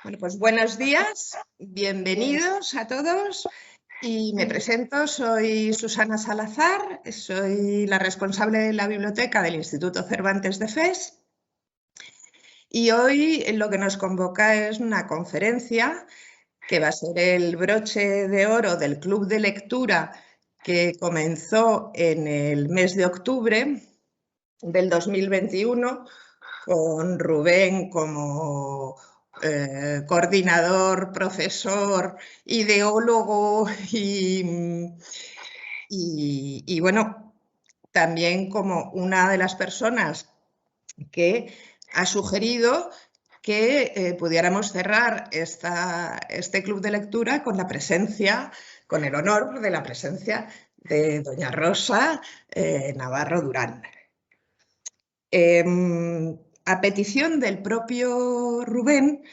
Bueno, pues buenos días, bienvenidos a todos y me presento, soy Susana Salazar, soy la responsable de la biblioteca del Instituto Cervantes de Fes y hoy lo que nos convoca es una conferencia que va a ser el broche de oro del Club de Lectura que comenzó en el mes de octubre del 2021 con Rubén como coordinador, profesor, ideólogo y bueno, también como una de las personas que ha sugerido que pudiéramos cerrar este club de lectura con la presencia, con el honor de la presencia de doña Rosa Navarro Durán. A petición del propio Rubén,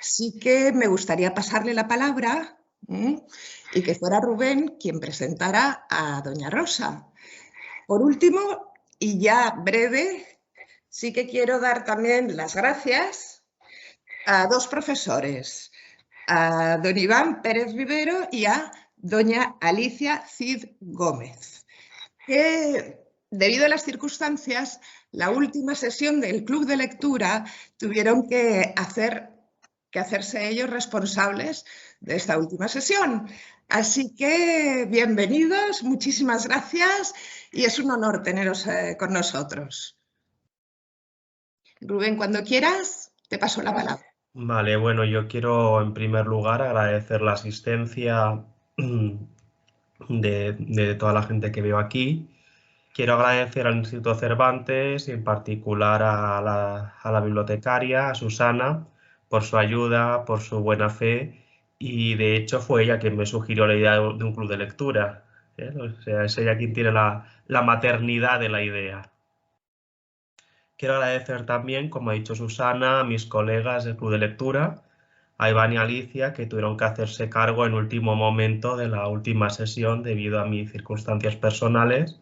sí que me gustaría pasarle la palabra y que fuera Rubén quien presentara a doña Rosa. Por último, y ya breve, sí que quiero dar también las gracias a dos profesores, a don Iván Pérez Rivero y a doña Alicia Cid Gómez, que debido a las circunstancias, la última sesión del club de lectura tuvieron que hacerse ellos responsables de esta última sesión. Así que bienvenidos, muchísimas gracias y es un honor teneros con nosotros. Rubén, cuando quieras, te paso la palabra. Vale, bueno, yo quiero en primer lugar agradecer la asistencia de toda la gente que veo aquí. Quiero agradecer al Instituto Cervantes y en particular a la bibliotecaria, a Susana, por su ayuda, por su buena fe y de hecho fue ella quien me sugirió la idea de un club de lectura. O sea, es ella quien tiene la maternidad de la idea. Quiero agradecer también, como ha dicho Susana, a mis colegas del club de lectura, a Iván y Alicia, que tuvieron que hacerse cargo en último momento de la última sesión debido a mis circunstancias personales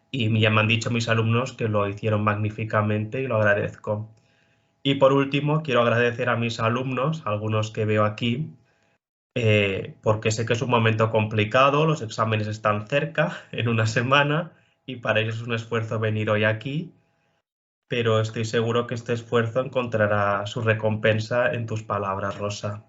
y ya me han dicho mis alumnos que lo hicieron magníficamente y lo agradezco. Y por último, quiero agradecer a mis alumnos, algunos que veo aquí, porque sé que es un momento complicado, los exámenes están cerca, en una semana, y para ellos es un esfuerzo venir hoy aquí, pero estoy seguro que este esfuerzo encontrará su recompensa en tus palabras, Rosa.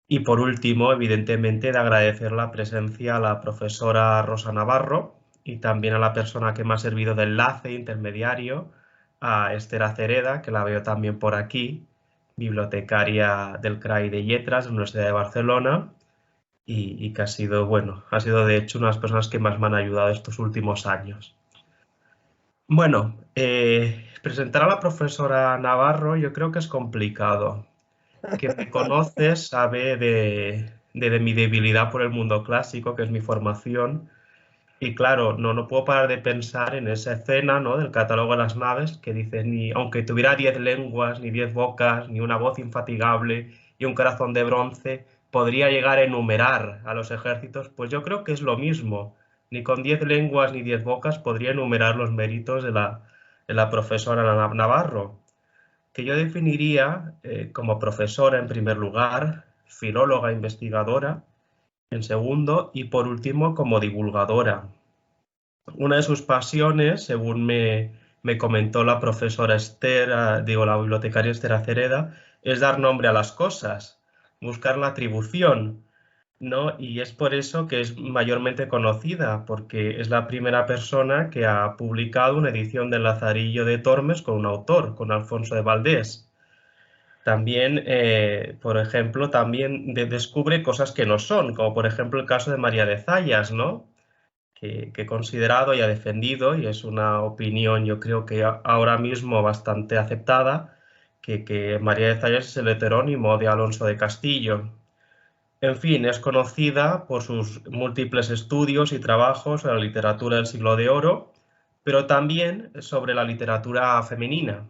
Y por último, evidentemente, de agradecer la presencia a la profesora Rosa Navarro y también a la persona que me ha servido de enlace intermediario, a Esther Acereda, que la veo también por aquí, bibliotecaria del CRAI de Yetras de la Universidad de Barcelona y que ha sido, bueno, ha sido de hecho una de las personas que más me han ayudado estos últimos años. Bueno, presentar a la profesora Navarro yo creo que es complicado. Quien me conoce sabe de mi debilidad por el mundo clásico, que es mi formación. Y claro, no puedo parar de pensar en esa escena, ¿no?, del catálogo de las naves que dice, ni aunque tuviera 10 lenguas, ni 10 bocas, ni una voz infatigable y un corazón de bronce, podría llegar a enumerar a los ejércitos. Pues yo creo que es lo mismo. Ni con 10 lenguas ni 10 bocas podría enumerar los méritos de la profesora Navarro, que yo definiría como profesora en primer lugar, filóloga investigadora en segundo y por último como divulgadora. Una de sus pasiones, según me comentó la profesora Esther, la bibliotecaria Esther Acereda, es dar nombre a las cosas, buscar la atribución, ¿no? Y es por eso que es mayormente conocida, porque es la primera persona que ha publicado una edición del Lazarillo de Tormes con un autor, con Alfonso de Valdés. También, por ejemplo, también descubre cosas que no son, como por ejemplo el caso de María de Zayas, ¿no?, que he considerado y ha defendido, y es una opinión yo creo que ahora mismo bastante aceptada, que María de Zayas es el heterónimo de Alonso de Castillo. En fin, es conocida por sus múltiples estudios y trabajos sobre la literatura del siglo de oro, pero también sobre la literatura femenina.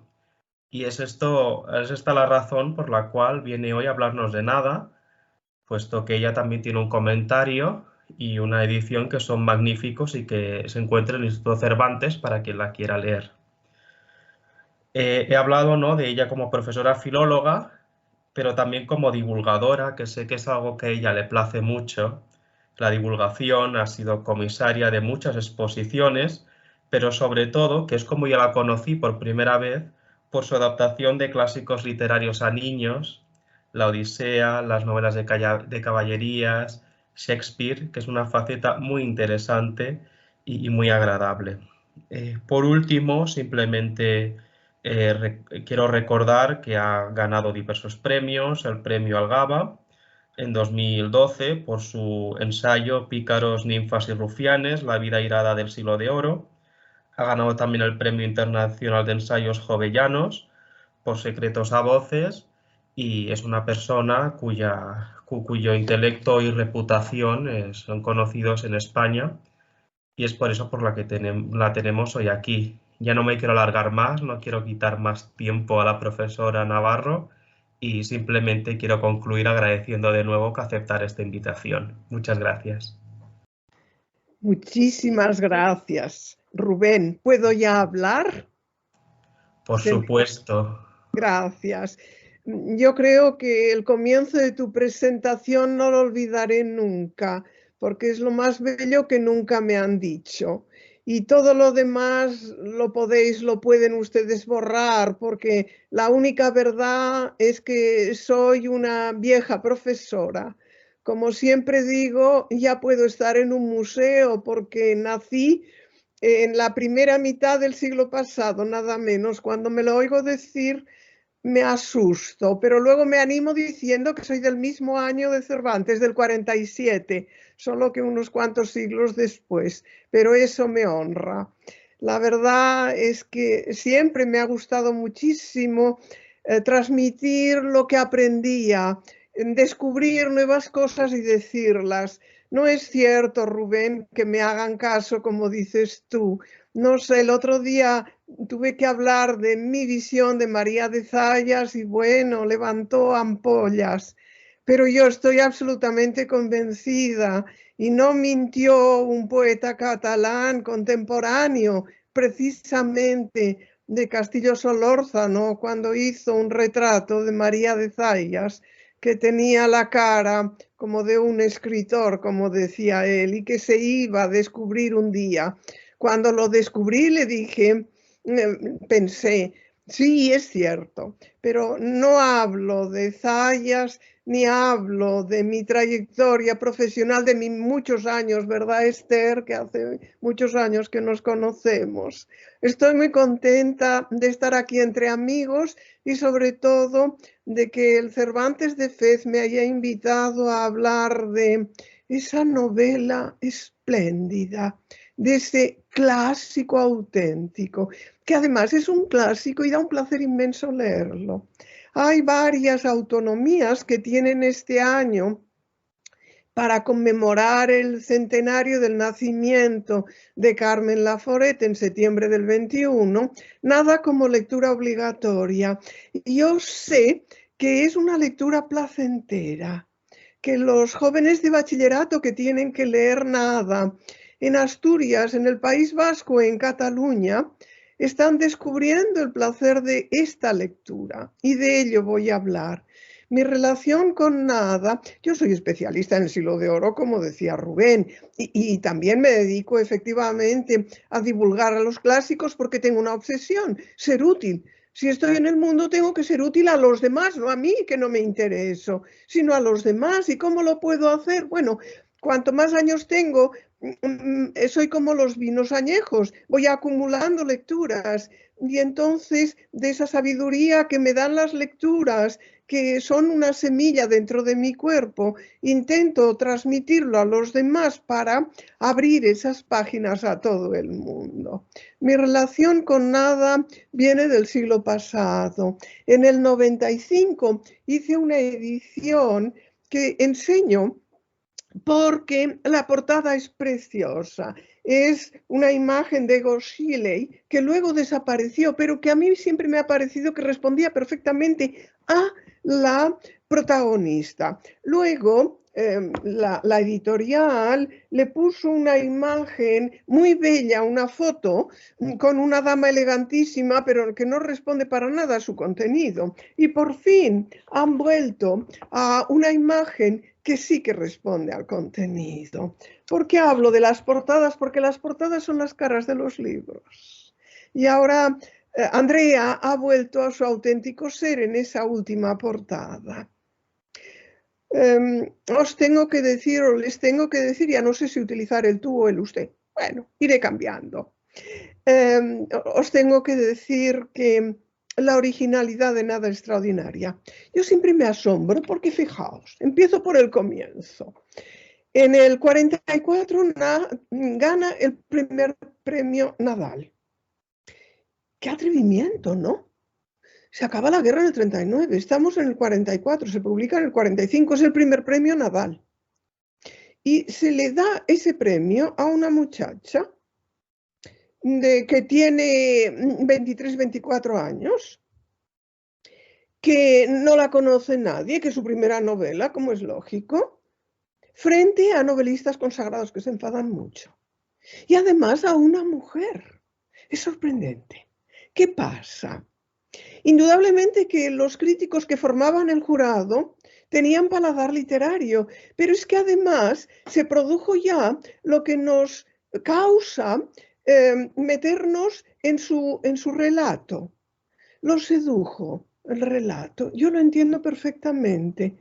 Y es esta la razón por la cual viene hoy a hablarnos de Nada, puesto que ella también tiene un comentario y una edición que son magníficos y que se encuentra en el Instituto Cervantes para quien la quiera leer. He hablado, ¿no?, de ella como profesora filóloga pero también como divulgadora, que sé que es algo que a ella le place mucho. La divulgación, ha sido comisaria de muchas exposiciones, pero sobre todo, que es como yo la conocí por primera vez, por su adaptación de clásicos literarios a niños, La Odisea, las novelas de caballerías, Shakespeare, que es una faceta muy interesante y muy agradable. Por último, simplemente quiero recordar que ha ganado diversos premios, el premio Algaba en 2012 por su ensayo Pícaros, ninfas y rufianes, la vida airada del siglo de oro. Ha ganado también el Premio Internacional de Ensayos Jovellanos por Secretos a Voces y es una persona cuyo intelecto y reputación son conocidos en España y es por eso por la que la tenemos hoy aquí. Ya no me quiero alargar más, no quiero quitar más tiempo a la profesora Navarro y simplemente quiero concluir agradeciendo de nuevo que aceptar esta invitación. Muchas gracias. Muchísimas gracias. Rubén, ¿puedo ya hablar? Por supuesto. Gracias. Yo creo que el comienzo de tu presentación no lo olvidaré nunca, porque es lo más bello que nunca me han dicho. Y todo lo demás lo pueden ustedes borrar, porque la única verdad es que soy una vieja profesora. Como siempre digo, ya puedo estar en un museo porque nací en la primera mitad del siglo pasado, nada menos. Cuando me lo oigo decir, me asusto, pero luego me animo diciendo que soy del mismo año de Cervantes, del 47, solo que unos cuantos siglos después, pero eso me honra. La verdad es que siempre me ha gustado muchísimo transmitir lo que aprendía, descubrir nuevas cosas y decirlas. No es cierto, Rubén, que me hagan caso como dices tú. No sé, el otro día tuve que hablar de mi visión de María de Zayas y bueno, levantó ampollas. Pero yo estoy absolutamente convencida y no mintió un poeta catalán contemporáneo, precisamente de Castillo Solórzano, cuando hizo un retrato de María de Zayas, que tenía la cara como de un escritor, como decía él, y que se iba a descubrir un día. Cuando lo descubrí le dije, pensé, sí, es cierto, pero no hablo de Zayas ni hablo de mi trayectoria profesional de mis muchos años, ¿verdad, Esther? Que hace muchos años que nos conocemos. Estoy muy contenta de estar aquí entre amigos y sobre todo de que el Cervantes de Fez me haya invitado a hablar de esa novela espléndida, de ese clásico auténtico, que además es un clásico y da un placer inmenso leerlo. Hay varias autonomías que tienen este año para conmemorar el centenario del nacimiento de Carmen Laforet en septiembre del 21, nada como lectura obligatoria. Yo sé que es una lectura placentera, que los jóvenes de bachillerato que tienen que leer nada en Asturias, en el País Vasco, en Cataluña, están descubriendo el placer de esta lectura y de ello voy a hablar. Mi relación con nada, yo soy especialista en el siglo de oro, como decía Rubén, y también me dedico efectivamente a divulgar a los clásicos porque tengo una obsesión, ser útil. Si estoy en el mundo tengo que ser útil a los demás, no a mí, que no me intereso, sino a los demás. ¿Y cómo lo puedo hacer? Bueno, cuanto más años tengo, soy como los vinos añejos, voy acumulando lecturas y entonces de esa sabiduría que me dan las lecturas, que son una semilla dentro de mi cuerpo, intento transmitirlo a los demás para abrir esas páginas a todo el mundo. Mi relación con nada viene del siglo pasado. En el 95 hice una edición que enseño porque la portada es preciosa. Es una imagen de Egon Schiele que luego desapareció, pero que a mí siempre me ha parecido que respondía perfectamente a la protagonista. Luego la editorial le puso una imagen muy bella, una foto con una dama elegantísima, pero que no responde para nada a su contenido. Y por fin han vuelto a una imagen que sí que responde al contenido. ¿Por qué hablo de las portadas? Porque las portadas son las caras de los libros. Y ahora Andrea ha vuelto a su auténtico ser en esa última portada. Os tengo que decir, o les tengo que decir, ya no sé si utilizar el tú o el usted. Bueno, iré cambiando. Os tengo que decir que la originalidad de Nada Extraordinaria. Yo siempre me asombro porque fijaos, empiezo por el comienzo. En el 44 gana el primer premio Nadal. ¡Qué atrevimiento!, ¿no? Se acaba la guerra en el 39, estamos en el 44, se publica en el 45, es el primer premio Nadal. Y se le da ese premio a una muchacha que tiene 23, 24 años, que no la conoce nadie, que es su primera novela, como es lógico, frente a novelistas consagrados que se enfadan mucho. Y además a una mujer. Es sorprendente. ¿Qué pasa? Indudablemente que los críticos que formaban el jurado tenían paladar literario, pero es que además se produjo ya lo que nos causa meternos en su relato. Lo sedujo el relato. Yo lo entiendo perfectamente,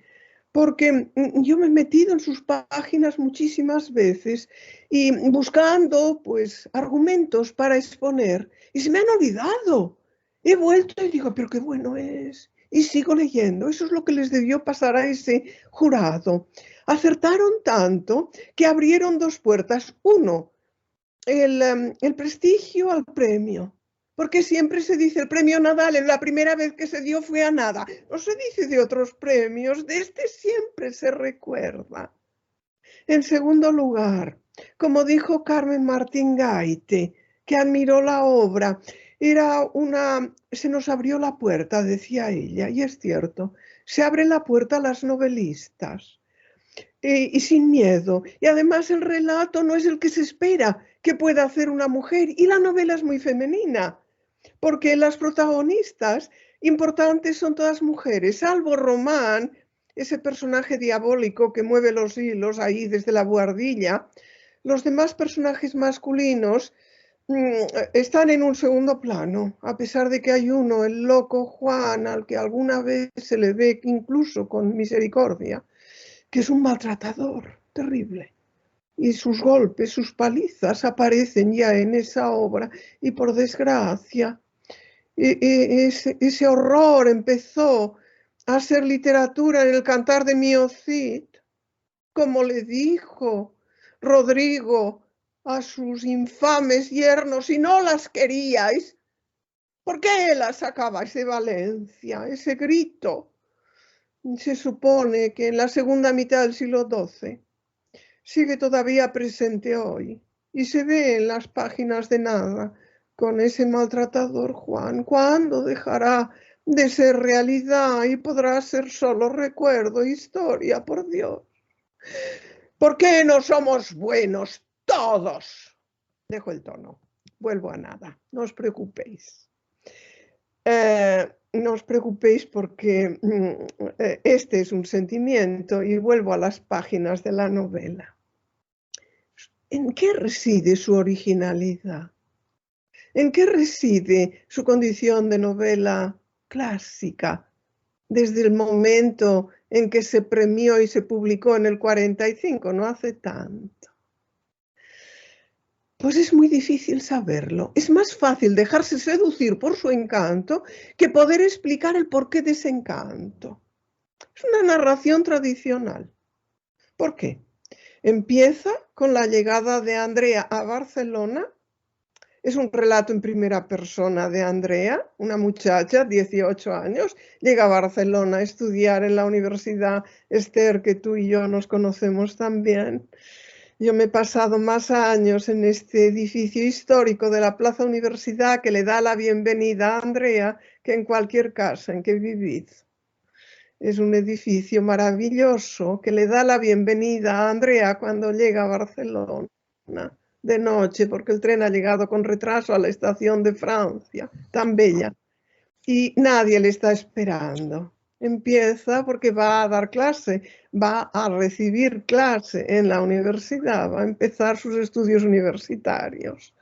porque yo me he metido en sus páginas muchísimas veces y buscando pues argumentos para exponer y se me han olvidado. He vuelto y digo, pero qué bueno es. Y sigo leyendo. Eso es lo que les debió pasar a ese jurado. Acertaron tanto que abrieron dos puertas. Uno, el prestigio al premio. Porque siempre se dice el premio Nadal, la primera vez que se dio fue a nada. No se dice de otros premios, de este siempre se recuerda. En segundo lugar, como dijo Carmen Martín Gaite, que admiró la obra, se nos abrió la puerta, decía ella, y es cierto, se abre la puerta a las novelistas. Y sin miedo. Y además el relato no es el que se espera que pueda hacer una mujer. Y la novela es muy femenina, porque las protagonistas importantes son todas mujeres, salvo Román, ese personaje diabólico que mueve los hilos ahí desde la buhardilla. Los demás personajes masculinos están en un segundo plano, a pesar de que hay uno, el loco Juan, al que alguna vez se le ve incluso con misericordia, que es un maltratador terrible. Y sus golpes, sus palizas aparecen ya en esa obra. Y por desgracia, ese horror empezó a ser literatura en el Cantar de Mio Cid, como le dijo Rodrigo a sus infames yernos: si no las queríais, ¿por qué las sacabais de Valencia? Ese grito se supone que en la segunda mitad del siglo XII sigue todavía presente hoy y se ve en las páginas de Nada con ese maltratador Juan. ¿Cuándo dejará de ser realidad y podrá ser solo recuerdo, historia, por Dios? ¿Por qué no somos buenos todos? Dejo el tono, vuelvo a Nada, no os preocupéis. No os preocupéis porque este es un sentimiento y vuelvo a las páginas de la novela. ¿En qué reside su originalidad? ¿En qué reside su condición de novela clásica desde el momento en que se premió y se publicó en el 45, no hace tanto? Pues es muy difícil saberlo. Es más fácil dejarse seducir por su encanto que poder explicar el porqué de ese encanto. Es una narración tradicional. ¿Por qué? Empieza con la llegada de Andrea a Barcelona. Es un relato en primera persona de Andrea, una muchacha, 18 años, llega a Barcelona a estudiar en la Universidad Ester, que tú y yo nos conocemos también. Yo me he pasado más años en este edificio histórico de la Plaza Universidad, que le da la bienvenida a Andrea, que en cualquier casa en que vivid. Es un edificio maravilloso que le da la bienvenida a Andrea cuando llega a Barcelona de noche, porque el tren ha llegado con retraso a la estación de Francia, tan bella, y nadie le está esperando. Empieza porque va a dar clase, va a recibir clase en la universidad, va a empezar sus estudios universitarios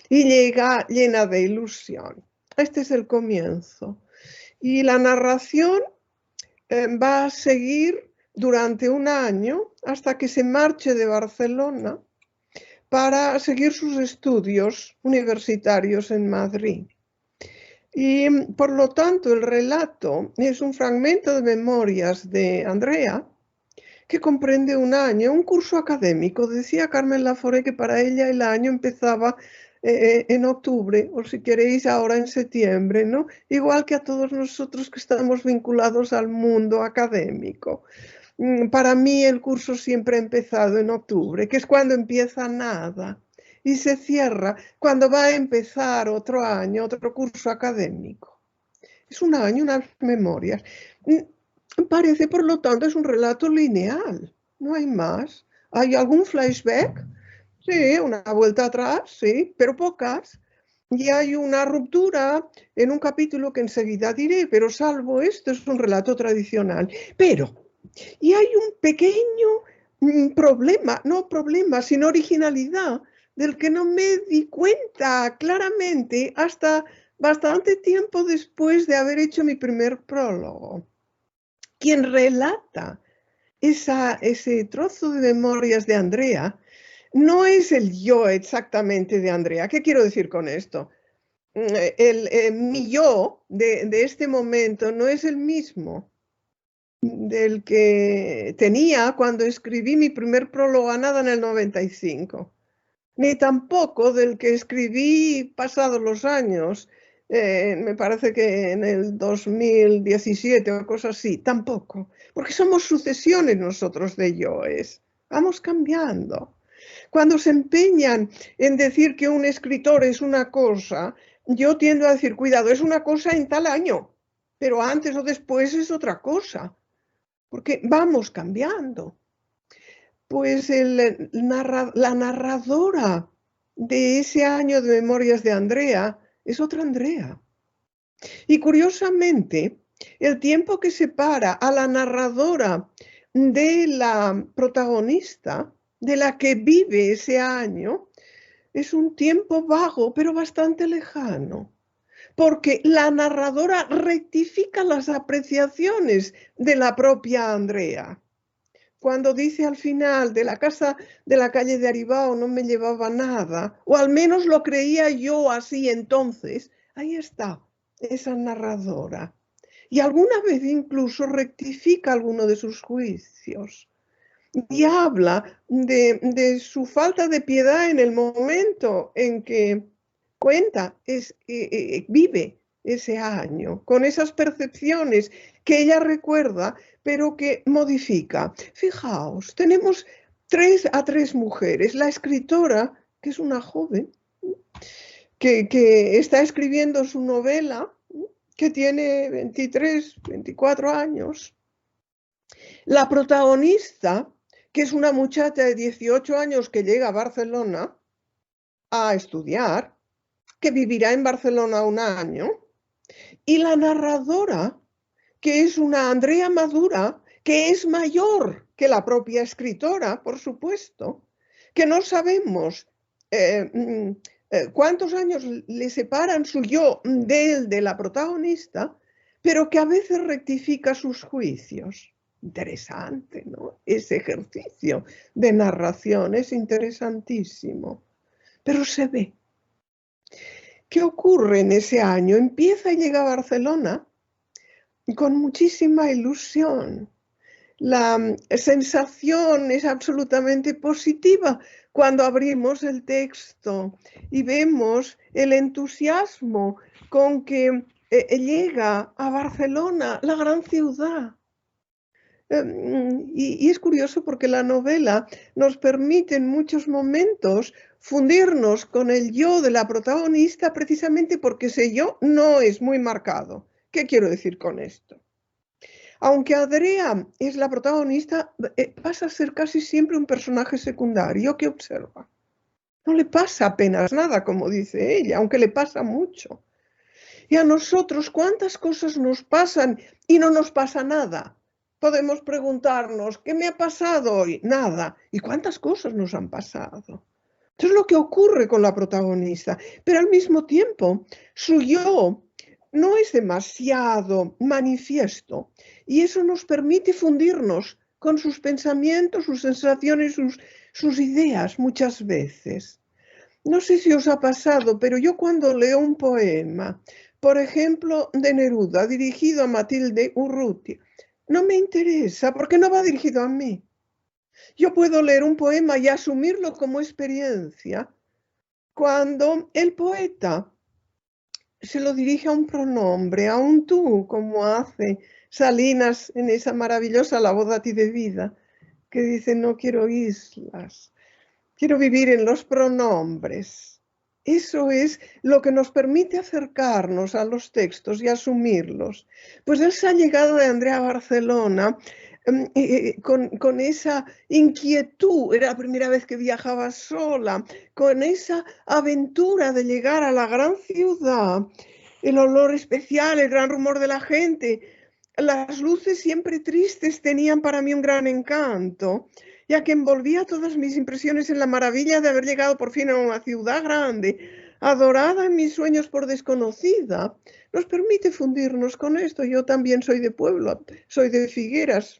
y llega llena de ilusión. Este es el comienzo. Y la narración va a seguir durante un año hasta que se marche de Barcelona para seguir sus estudios universitarios en Madrid. Y por lo tanto el relato es un fragmento de memorias de Andrea que comprende un año, un curso académico. Decía Carmen Laforet que para ella el año empezaba en octubre, o si queréis ahora en septiembre, ¿no? Igual que a todos nosotros que estamos vinculados al mundo académico. Para mí el curso siempre ha empezado en octubre, que es cuando empieza nada, y se cierra cuando va a empezar otro año, otro curso académico. Es un año, unas memorias. Parece, por lo tanto, es un relato lineal, no hay más. ¿Hay algún flashback? Sí, una vuelta atrás, sí, pero pocas. Y hay una ruptura en un capítulo que enseguida diré, pero salvo esto es un relato tradicional. Y hay un pequeño problema, no problema, sino originalidad, del que no me di cuenta claramente hasta bastante tiempo después de haber hecho mi primer prólogo. Quien relata ese trozo de memorias de Andrea no es el yo exactamente de Andrea. ¿Qué quiero decir con esto? Mi yo de este momento no es el mismo del que tenía cuando escribí mi primer prólogo a nada en el 95, ni tampoco del que escribí pasados los años, me parece que en el 2017 o cosas así, tampoco, porque somos sucesiones nosotros de yoes, vamos cambiando. Cuando se empeñan en decir que un escritor es una cosa, yo tiendo a decir, cuidado, es una cosa en tal año, pero antes o después es otra cosa, porque vamos cambiando. Pues la narradora de ese año de memorias de Andrea es otra Andrea. Y curiosamente, el tiempo que separa a la narradora de la protagonista, de la que vive ese año, es un tiempo vago, pero bastante lejano, porque la narradora rectifica las apreciaciones de la propia Andrea. Cuando dice al final de la casa de la calle de Aribao no me llevaba nada, o al menos lo creía yo así entonces, ahí está esa narradora. Y alguna vez incluso rectifica alguno de sus juicios y habla de su falta de piedad en el momento en que cuenta, vive ese año, con esas percepciones que ella recuerda, pero que modifica. Fijaos, tenemos 3 a 3 mujeres. La escritora, que es una joven, que está escribiendo su novela, que tiene 23, 24 años. La protagonista, que es una muchacha de 18 años que llega a Barcelona a estudiar, que vivirá en Barcelona un año, y la narradora, que es una Andrea madura, que es mayor que la propia escritora, por supuesto, que no sabemos cuántos años le separan su yo de la protagonista, pero que a veces rectifica sus juicios. Interesante, ¿no? Ese ejercicio de narración es interesantísimo, pero se ve. ¿Qué ocurre en ese año? Empieza y llega a Barcelona con muchísima ilusión. La sensación es absolutamente positiva cuando abrimos el texto y vemos el entusiasmo con que llega a Barcelona, la gran ciudad. Y es curioso porque la novela nos permite en muchos momentos fundirnos con el yo de la protagonista precisamente porque ese yo no es muy marcado. ¿Qué quiero decir con esto? Aunque Andrea es la protagonista, pasa a ser casi siempre un personaje secundario que observa. No le pasa apenas nada, como dice ella, aunque le pasa mucho. Y a nosotros, ¿cuántas cosas nos pasan y no nos pasa nada? Podemos preguntarnos, ¿qué me ha pasado hoy? Nada. ¿Y cuántas cosas nos han pasado? Eso es lo que ocurre con la protagonista. Pero al mismo tiempo, su yo no es demasiado manifiesto y eso nos permite fundirnos con sus pensamientos, sus sensaciones, sus ideas muchas veces. No sé si os ha pasado, pero yo cuando leo un poema, por ejemplo, de Neruda, dirigido a Matilde Urrutia, no me interesa porque no va dirigido a mí. Yo puedo leer un poema y asumirlo como experiencia cuando el poeta se lo dirige a un pronombre, a un tú, como hace Salinas en esa maravillosa La voz a ti de vida, que dice, no quiero islas, quiero vivir en los pronombres. Eso es lo que nos permite acercarnos a los textos y asumirlos. Pues esa llegada de Andrea a Barcelona, con esa inquietud, era la primera vez que viajaba sola, con esa aventura de llegar a la gran ciudad, el olor especial, el gran rumor de la gente, las luces siempre tristes tenían para mí un gran encanto, ya que envolvía todas mis impresiones en la maravilla de haber llegado por fin a una ciudad grande, adorada en mis sueños por desconocida. Nos permite fundirnos con esto. Yo también soy de pueblo, soy de Figueras.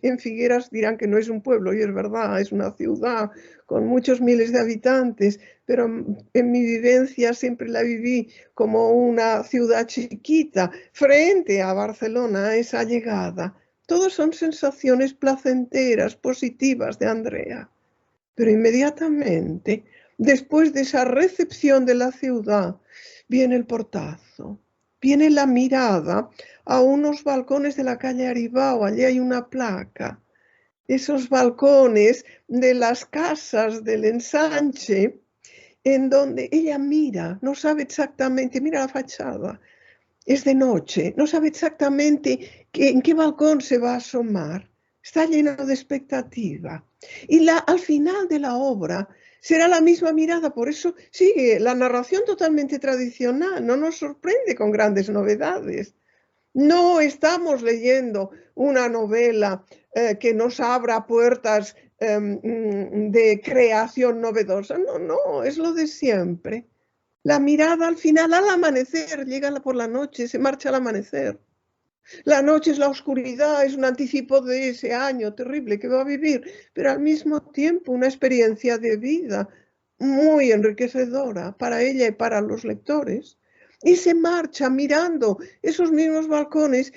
En Figueras dirán que no es un pueblo, y es verdad, es una ciudad con muchos miles de habitantes, pero en mi vivencia siempre la viví como una ciudad chiquita, frente a Barcelona, a esa llegada. Todos son sensaciones placenteras, positivas de Andrea. Pero inmediatamente, después de esa recepción de la ciudad, viene el portazo, viene la mirada a unos balcones de la calle Aribao. Allí hay una placa. Esos balcones de las casas del ensanche, en donde ella mira, no sabe exactamente, mira la fachada, es de noche, no sabe exactamente en qué balcón se va a asomar, está lleno de expectativa. Y al final de la obra será la misma mirada, por eso sigue la narración totalmente tradicional, no nos sorprende con grandes novedades. No estamos leyendo una novela que nos abra puertas de creación novedosa, no, es lo de siempre. La mirada al final, al amanecer, llega por la noche, se marcha al amanecer. La noche es la oscuridad, es un anticipo de ese año terrible que va a vivir, pero al mismo tiempo una experiencia de vida muy enriquecedora para ella y para los lectores. Y se marcha mirando esos mismos balcones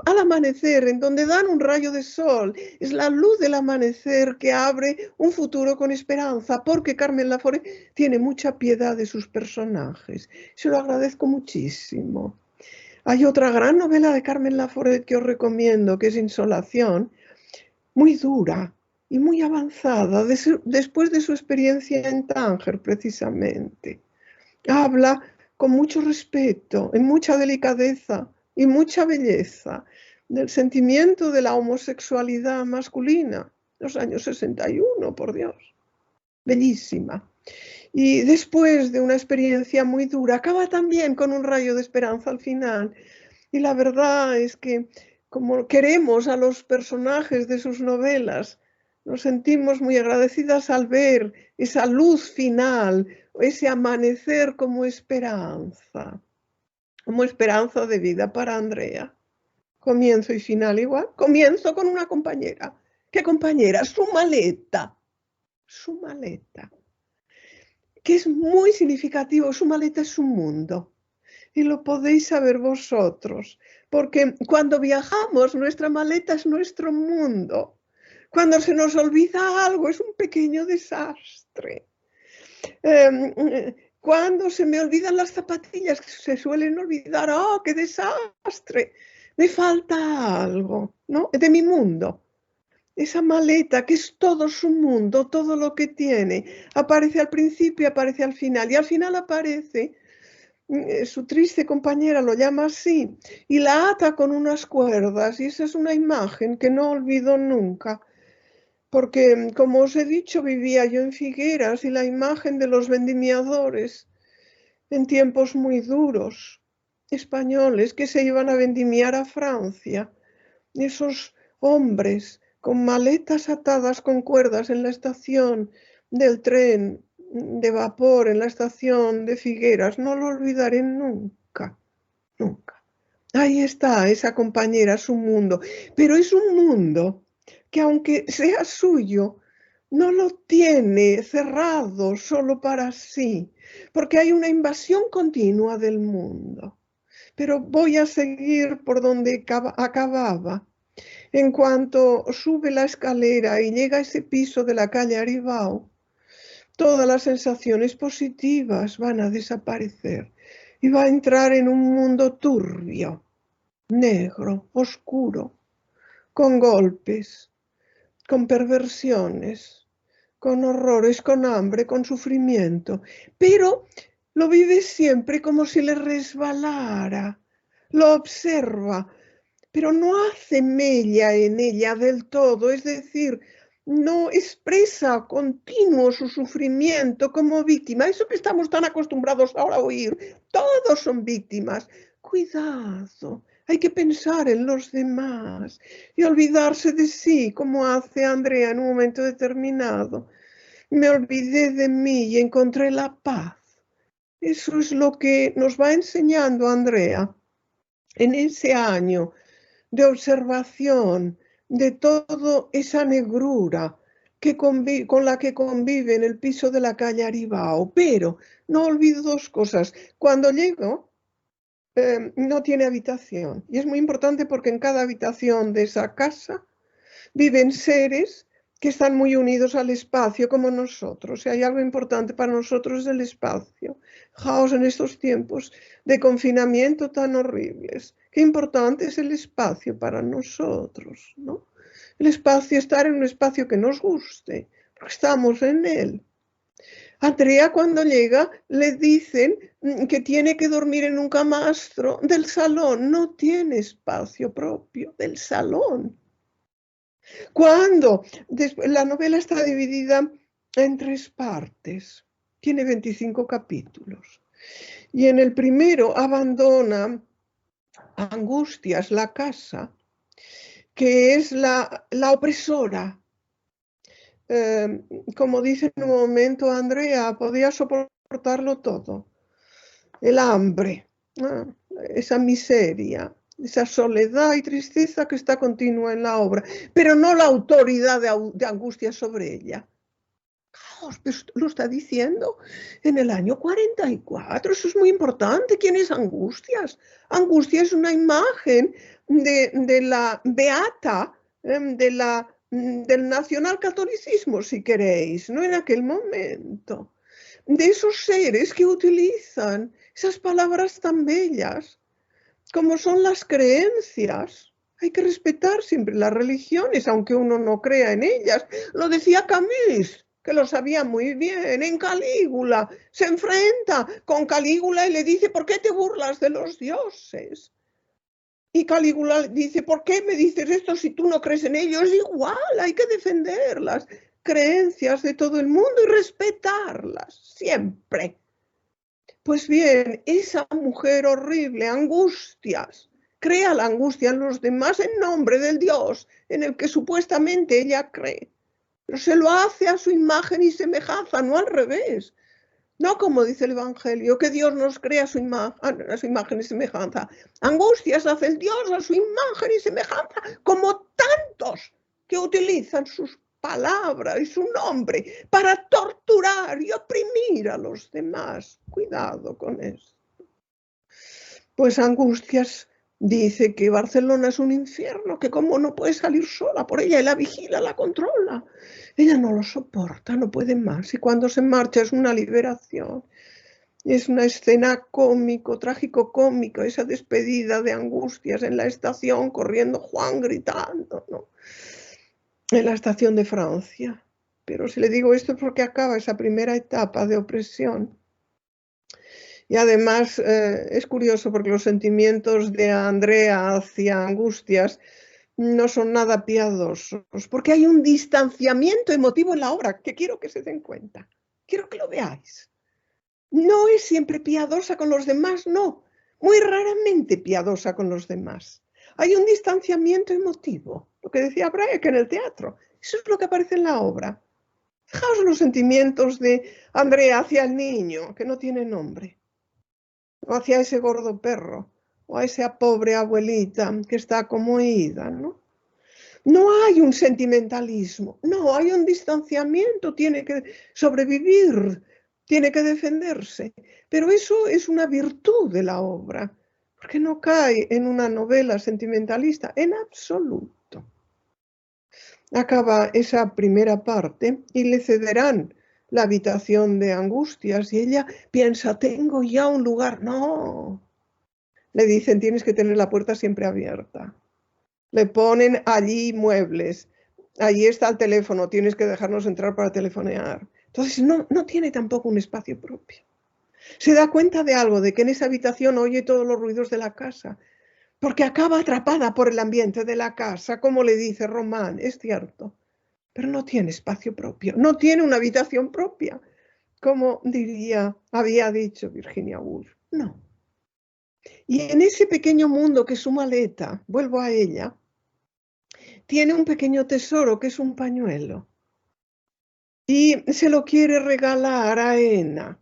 al amanecer, en donde dan un rayo de sol. Es la luz del amanecer que abre un futuro con esperanza, porque Carmen Laforet tiene mucha piedad de sus personajes. Se lo agradezco muchísimo. Hay otra gran novela de Carmen Laforet que os recomiendo, que es Insolación, muy dura y muy avanzada, después de su experiencia en Tánger, precisamente. Habla con mucho respeto, en mucha delicadeza y mucha belleza del sentimiento de la homosexualidad masculina, los años 61, por Dios. Bellísima. Y después de una experiencia muy dura, acaba también con un rayo de esperanza al final. Y la verdad es que, como queremos a los personajes de sus novelas, nos sentimos muy agradecidas al ver esa luz final, ese amanecer como esperanza de vida para Andrea. Comienzo y final igual. Comienzo con una compañera. ¿Qué compañera? Su maleta. Su maleta. Que es muy significativo. Su maleta es un mundo. Y lo podéis saber vosotros. Porque cuando viajamos, nuestra maleta es nuestro mundo. Cuando se nos olvida algo, es un pequeño desastre. Cuando se me olvidan las zapatillas, que se suelen olvidar, ¡oh, qué desastre! Me falta algo, ¿no? De mi mundo. Esa maleta, que es todo su mundo, todo lo que tiene, aparece al principio y aparece al final. Y al final aparece su triste compañera lo llama así, y la ata con unas cuerdas, y esa es una imagen que no olvido nunca, porque, como os he dicho, vivía yo en Figueras, y la imagen de los vendimiadores en tiempos muy duros, españoles que se iban a vendimiar a Francia, esos hombres con maletas atadas con cuerdas en la estación del tren de vapor, en la estación de Figueras, no lo olvidaré nunca, nunca. Ahí está esa compañera, su mundo, pero es un mundo que, aunque sea suyo, no lo tiene cerrado solo para sí, porque hay una invasión continua del mundo. Pero voy a seguir por donde acababa. En cuanto sube la escalera y llega a ese piso de la calle Aribao, todas las sensaciones positivas van a desaparecer y va a entrar en un mundo turbio, negro, oscuro, con golpes, con perversiones, con horrores, con hambre, con sufrimiento, pero lo vive siempre como si le resbalara, lo observa, pero no hace mella en ella del todo, es decir, no expresa continuo su sufrimiento como víctima. Eso que estamos tan acostumbrados ahora a oír, todos son víctimas. Cuidado, hay que pensar en los demás y olvidarse de sí, como hace Andrea en un momento determinado. Me olvidé de mí y encontré la paz. Eso es lo que nos va enseñando Andrea en ese año de observación de toda esa negrura con la que convive en el piso de la calle Aribao. Pero no olvido dos cosas. Cuando llego, no tiene habitación. Y es muy importante porque en cada habitación de esa casa viven seres que están muy unidos al espacio como nosotros. Si hay algo importante para nosotros es el espacio. Fijaos en estos tiempos de confinamiento tan horribles. Qué importante es el espacio para nosotros, ¿no? El espacio, estar en un espacio que nos guste, porque estamos en él. Andrea, cuando llega, le dicen que tiene que dormir en un camastro del salón. No tiene espacio propio del salón. Cuando la novela está dividida en 3 partes, tiene 25 capítulos. Y en el primero abandona Angustias, la casa, que es la opresora. Como dice en un momento Andrea, podía soportarlo todo. El hambre, esa miseria, esa soledad y tristeza que está continua en la obra, pero no la autoridad de Angustias sobre ella. Lo está diciendo en el año 44, eso es muy importante. ¿Quién es Angustias? Angustias es una imagen de la beata, del nacionalcatolicismo, si queréis, no en aquel momento, de esos seres que utilizan esas palabras tan bellas como son las creencias. Hay que respetar siempre las religiones, aunque uno no crea en ellas. Lo decía Camus, que lo sabía muy bien. En Calígula se enfrenta con Calígula y le dice: ¿por qué te burlas de los dioses? Y Calígula dice: ¿por qué me dices esto si tú no crees en ellos? Igual, hay que defender las creencias de todo el mundo y respetarlas siempre. Pues bien, esa mujer horrible, Angustias, crea la angustia en los demás en nombre del Dios en el que supuestamente ella cree. Pero se lo hace a su imagen y semejanza, no al revés. No como dice el Evangelio, que Dios nos crea a su imagen y semejanza. Angustias hace el Dios a su imagen y semejanza, como tantos que utilizan sus palabras y su nombre para torturar y oprimir a los demás. Cuidado con eso. Pues Angustias dice que Barcelona es un infierno, que como no puede salir sola por ella, y la vigila, la controla. Ella no lo soporta, no puede más, y cuando se marcha es una liberación. Es una escena cómico, trágico-cómico, esa despedida de Angustias en la estación, corriendo Juan gritando, ¿no? En la estación de Francia. Pero si le digo esto es porque acaba esa primera etapa de opresión. Y además es curioso porque los sentimientos de Andrea hacia Angustias no son nada piadosos, porque hay un distanciamiento emotivo en la obra que quiero que se den cuenta, quiero que lo veáis. No es siempre piadosa con los demás, no, muy raramente piadosa con los demás. Hay un distanciamiento emotivo, lo que decía Braque en el teatro, eso es lo que aparece en la obra. Fijaos los sentimientos de Andrea hacia el niño, que no tiene nombre, o hacia ese gordo perro, o a esa pobre abuelita que está como ida, ¿no? No hay un sentimentalismo, no, hay un distanciamiento, tiene que sobrevivir, tiene que defenderse. Pero eso es una virtud de la obra, porque no cae en una novela sentimentalista, en absoluto. Acaba esa primera parte y le cederán la habitación de Angustias y ella piensa, tengo ya un lugar. No, le dicen, tienes que tener la puerta siempre abierta. Le ponen allí muebles, allí está el teléfono, tienes que dejarnos entrar para telefonear. Entonces no tiene tampoco un espacio propio. Se da cuenta de algo, de que en esa habitación oye todos los ruidos de la casa, porque acaba atrapada por el ambiente de la casa, como le dice Román, es cierto, pero no tiene espacio propio, no tiene una habitación propia, como había dicho Virginia Woolf, no. Y en ese pequeño mundo que es su maleta, vuelvo a ella, tiene un pequeño tesoro que es un pañuelo y se lo quiere regalar a Ena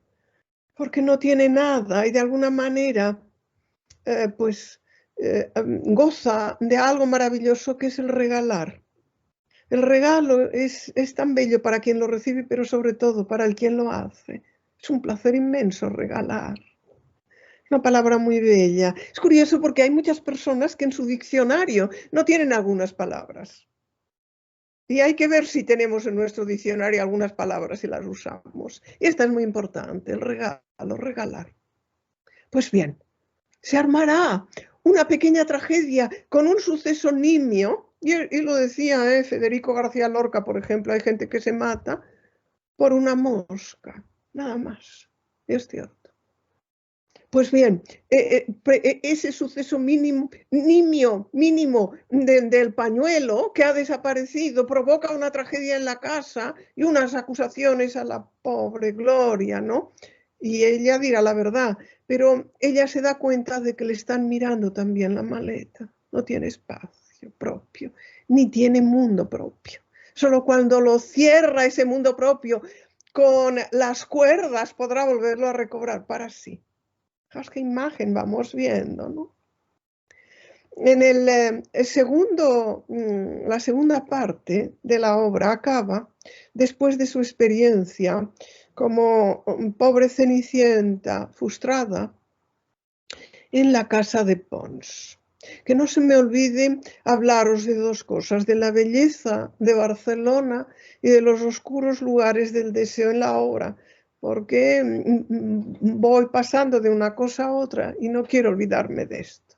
porque no tiene nada y de alguna manera goza de algo maravilloso que es el regalar. El regalo es tan bello para quien lo recibe, pero sobre todo para el quien lo hace. Es un placer inmenso regalar. Una palabra muy bella. Es curioso porque hay muchas personas que en su diccionario no tienen algunas palabras. Y hay que ver si tenemos en nuestro diccionario algunas palabras y las usamos. Y esta es muy importante, el regalo, regalar. Pues bien, se armará una pequeña tragedia con un suceso nimio, y lo decía Federico García Lorca, por ejemplo, hay gente que se mata por una mosca, nada más, es cierto. Pues bien, ese suceso mínimo del pañuelo que ha desaparecido provoca una tragedia en la casa y unas acusaciones a la pobre Gloria, ¿no? Y ella dirá la verdad, pero ella se da cuenta de que le están mirando también la maleta. No tiene espacio propio, ni tiene mundo propio. Solo cuando lo cierra ese mundo propio con las cuerdas podrá volverlo a recobrar para sí. Fijaos qué imagen vamos viendo, ¿no? En la segunda parte de la obra acaba después de su experiencia como pobre Cenicienta frustrada en la casa de Pons. Que no se me olvide hablaros de dos cosas, de la belleza de Barcelona y de los oscuros lugares del deseo en la obra, porque voy pasando de una cosa a otra y no quiero olvidarme de esto.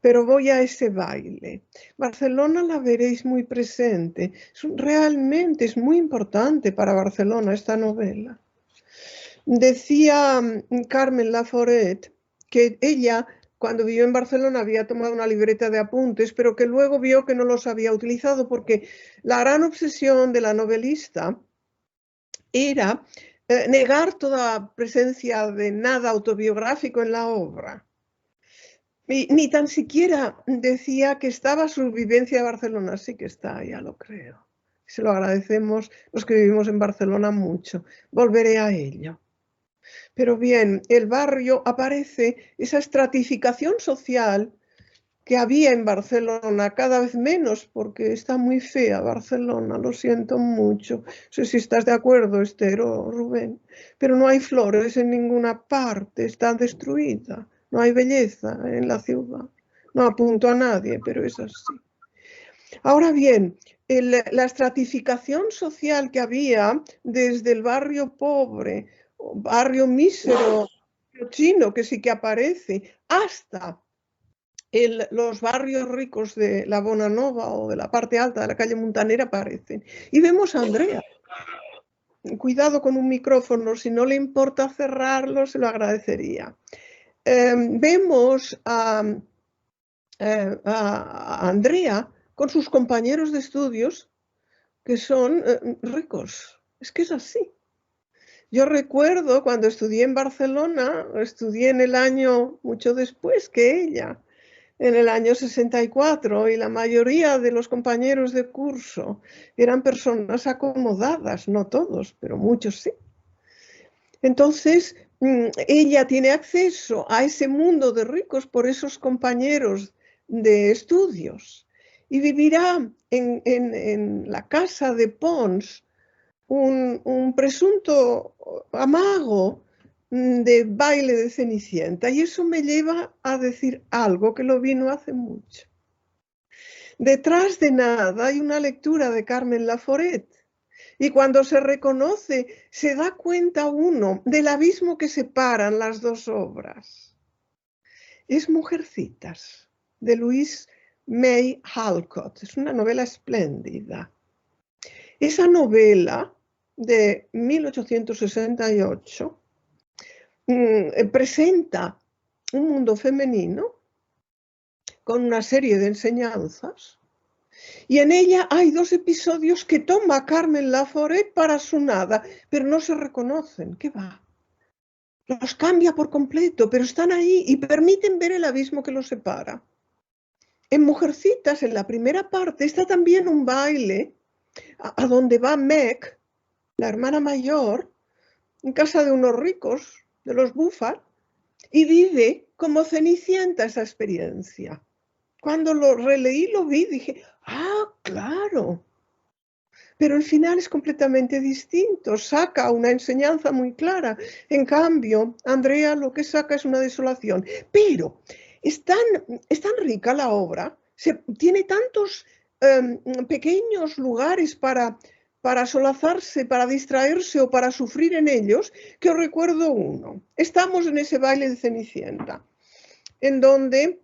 Pero voy a ese baile. Barcelona la veréis muy presente. Realmente es muy importante para Barcelona esta novela. Decía Carmen Laforet que ella, cuando vivió en Barcelona, había tomado una libreta de apuntes, pero que luego vio que no los había utilizado porque la gran obsesión de la novelista era negar toda presencia de nada autobiográfico en la obra. Ni tan siquiera decía que estaba su vivencia de Barcelona. Sí que está, ya lo creo. Se lo agradecemos los que vivimos en Barcelona mucho. Volveré a ello. Pero bien, el barrio aparece esa estratificación social que había en Barcelona, cada vez menos, porque está muy fea Barcelona, lo siento mucho. No sé si estás de acuerdo, Esther o Rubén, pero no hay flores en ninguna parte, está destruida, no hay belleza en la ciudad. No apunto a nadie, pero es así. Ahora bien, la estratificación social que había desde el barrio pobre, barrio mísero, chino, que sí que aparece, hasta los barrios ricos de la Bonanova o de la parte alta de la calle Montanera aparecen. Y vemos a Andrea. cuidado con un micrófono, si no le importa cerrarlo, se lo agradecería. Vemos a Andrea con sus compañeros de estudios que son ricos. Es que es así. Yo recuerdo cuando estudié en Barcelona, estudié en el año mucho después que ella, en el año 64, y la mayoría de los compañeros de curso eran personas acomodadas, no todos, pero muchos sí. Entonces, ella tiene acceso a ese mundo de ricos por esos compañeros de estudios y vivirá en la casa de Pons un presunto amago de baile de Cenicienta, y eso me lleva a decir algo que lo vino hace mucho. Detrás de nada hay una lectura de Carmen Laforet, y cuando se reconoce se da cuenta uno del abismo que separan las dos obras. Es Mujercitas, de Louise May Alcott. Es una novela espléndida. Esa novela de 1868 presenta un mundo femenino con una serie de enseñanzas, y en ella hay dos episodios que toma Carmen Laforet para su nada, pero no se reconocen. ¿Qué va? Los cambia por completo, pero están ahí y permiten ver el abismo que los separa. En Mujercitas, en la primera parte, está también un baile a donde va Meg, la hermana mayor, en casa de unos ricos, de los Buffar, y vive como Cenicienta esa experiencia. Cuando lo releí, lo vi, dije, ah, claro. Pero el final es completamente distinto, saca una enseñanza muy clara. En cambio, Andrea lo que saca es una desolación. Pero es tan rica la obra, tiene tantos pequeños lugares para solazarse, para distraerse o para sufrir en ellos, que os recuerdo uno. Estamos en ese baile de Cenicienta, en donde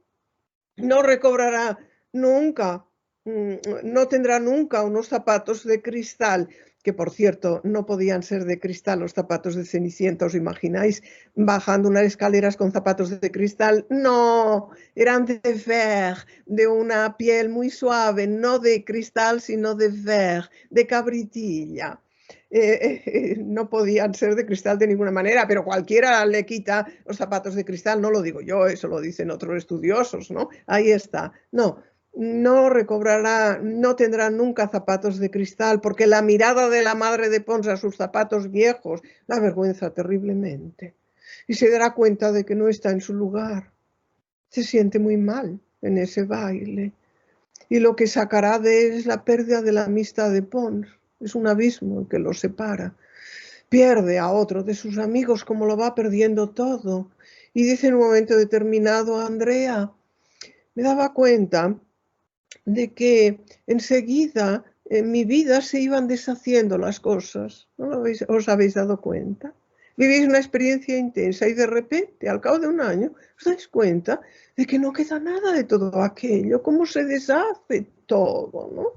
no recobrará nunca, no tendrá nunca unos zapatos de cristal, que por cierto no podían ser de cristal los zapatos de Cenicienta, ¿os imagináis? Bajando unas escaleras con zapatos de cristal. No, eran de verre, de una piel muy suave, no de cristal, sino de verre, de cabritilla. No podían ser de cristal de ninguna manera, pero cualquiera le quita los zapatos de cristal, no lo digo yo, eso lo dicen otros estudiosos, ¿no? Ahí está. No recobrará, no tendrá nunca zapatos de cristal, porque la mirada de la madre de Pons a sus zapatos viejos la avergüenza terriblemente. Y se dará cuenta de que no está en su lugar. Se siente muy mal en ese baile. Y lo que sacará de él es la pérdida de la amistad de Pons. Es un abismo que los separa. Pierde a otro de sus amigos, como lo va perdiendo todo. Y dice en un momento determinado a Andrea, me daba cuenta de que enseguida en mi vida se iban deshaciendo las cosas. ¿No os habéis dado cuenta? Vivís una experiencia intensa y de repente, al cabo de un año, os dais cuenta de que no queda nada de todo aquello, cómo se deshace todo, ¿no?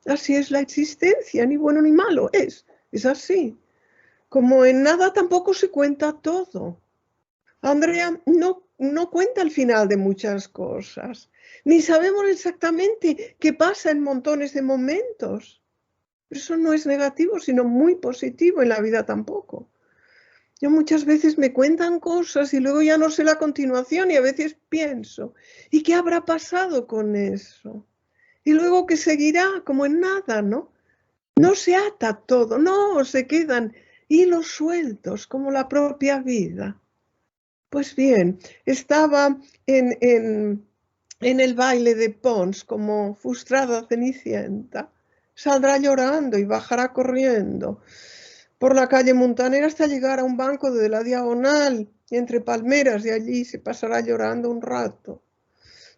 Así es la existencia, ni bueno ni malo, es así. Como en nada tampoco se cuenta todo. Andrea no cuenta el final de muchas cosas, ni sabemos exactamente qué pasa en montones de momentos. Pero eso no es negativo, sino muy positivo en la vida tampoco. Yo muchas veces me cuentan cosas y luego ya no sé la continuación y a veces pienso, ¿y qué habrá pasado con eso? Y luego que seguirá como en nada, ¿no? No se ata todo, no, se quedan hilos sueltos como la propia vida. Pues bien, estaba en el baile de Pons como frustrada Cenicienta. Saldrá llorando y bajará corriendo por la calle Montanera hasta llegar a un banco de la Diagonal entre palmeras, y allí se pasará llorando un rato,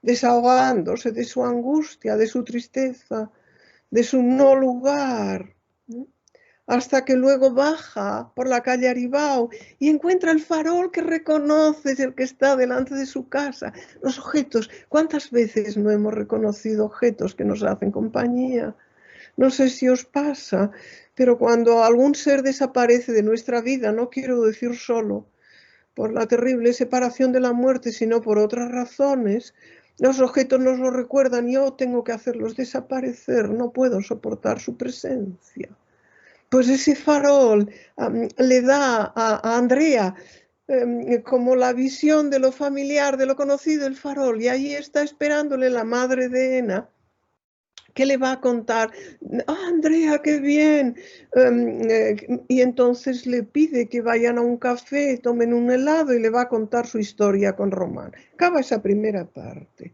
desahogándose de su angustia, de su tristeza, de su no lugar, hasta que luego baja por la calle Aribao y encuentra el farol que reconoce, es el que está delante de su casa. Los objetos, ¿cuántas veces no hemos reconocido objetos que nos hacen compañía? No sé si os pasa, pero cuando algún ser desaparece de nuestra vida, no quiero decir solo por la terrible separación de la muerte, sino por otras razones, los objetos nos lo recuerdan y yo tengo que hacerlos desaparecer, no puedo soportar su presencia. Pues ese farol le da a Andrea como la visión de lo familiar, de lo conocido, el farol, y ahí está esperándole la madre de Ena, que le va a contar, Andrea, qué bien, y entonces le pide que vayan a un café, tomen un helado y le va a contar su historia con Román. Acaba esa primera parte,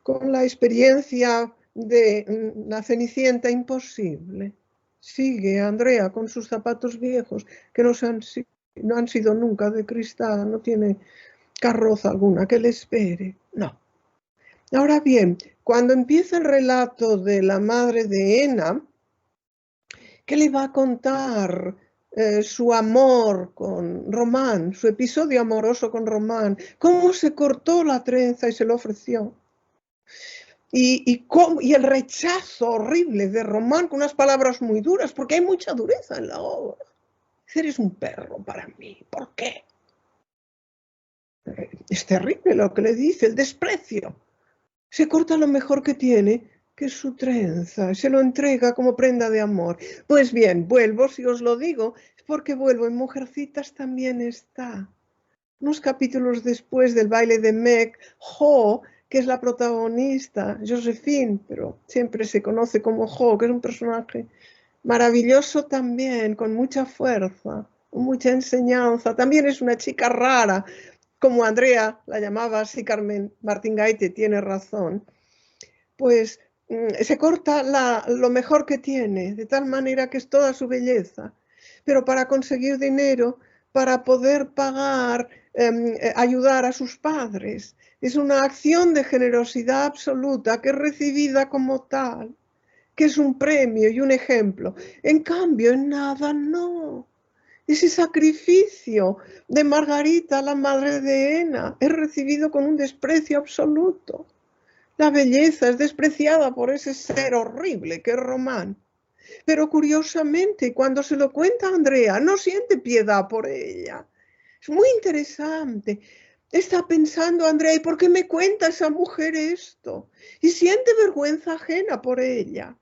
con la experiencia de la Cenicienta imposible. Sigue Andrea con sus zapatos viejos, que no han sido nunca de cristal, no tiene carroza alguna que le espere, no. Ahora bien, cuando empieza el relato de la madre de Ena, que le va a contar su amor con Román, su episodio amoroso con Román, cómo se cortó la trenza y se lo ofreció. Y el rechazo horrible de Román con unas palabras muy duras, porque hay mucha dureza en la obra. Eres un perro para mí, ¿por qué? Es terrible lo que le dice, el desprecio. Se corta lo mejor que tiene, que es su trenza, se lo entrega como prenda de amor. Pues bien, vuelvo, si os lo digo, es porque vuelvo, en Mujercitas también está. Unos capítulos después del baile de Meg, Jo, que es la protagonista, Josephine, pero siempre se conoce como Jo, que es un personaje maravilloso también, con mucha fuerza, con mucha enseñanza. También es una chica rara, como Andrea la llamaba así, Carmen Martín Gaite tiene razón, pues se corta lo mejor que tiene, de tal manera que es toda su belleza, pero para conseguir dinero, para poder pagar, ayudar a sus padres. Es una acción de generosidad absoluta que es recibida como tal, que es un premio y un ejemplo. En cambio, en nada no. Ese sacrificio de Margarita, la madre de Ena, es recibido con un desprecio absoluto. La belleza es despreciada por ese ser horrible que es Román. Pero curiosamente, cuando se lo cuenta a Andrea, no siente piedad por ella. Es muy interesante. Está pensando Andrea, ¿y por qué me cuenta esa mujer esto? Y siente vergüenza ajena por ella.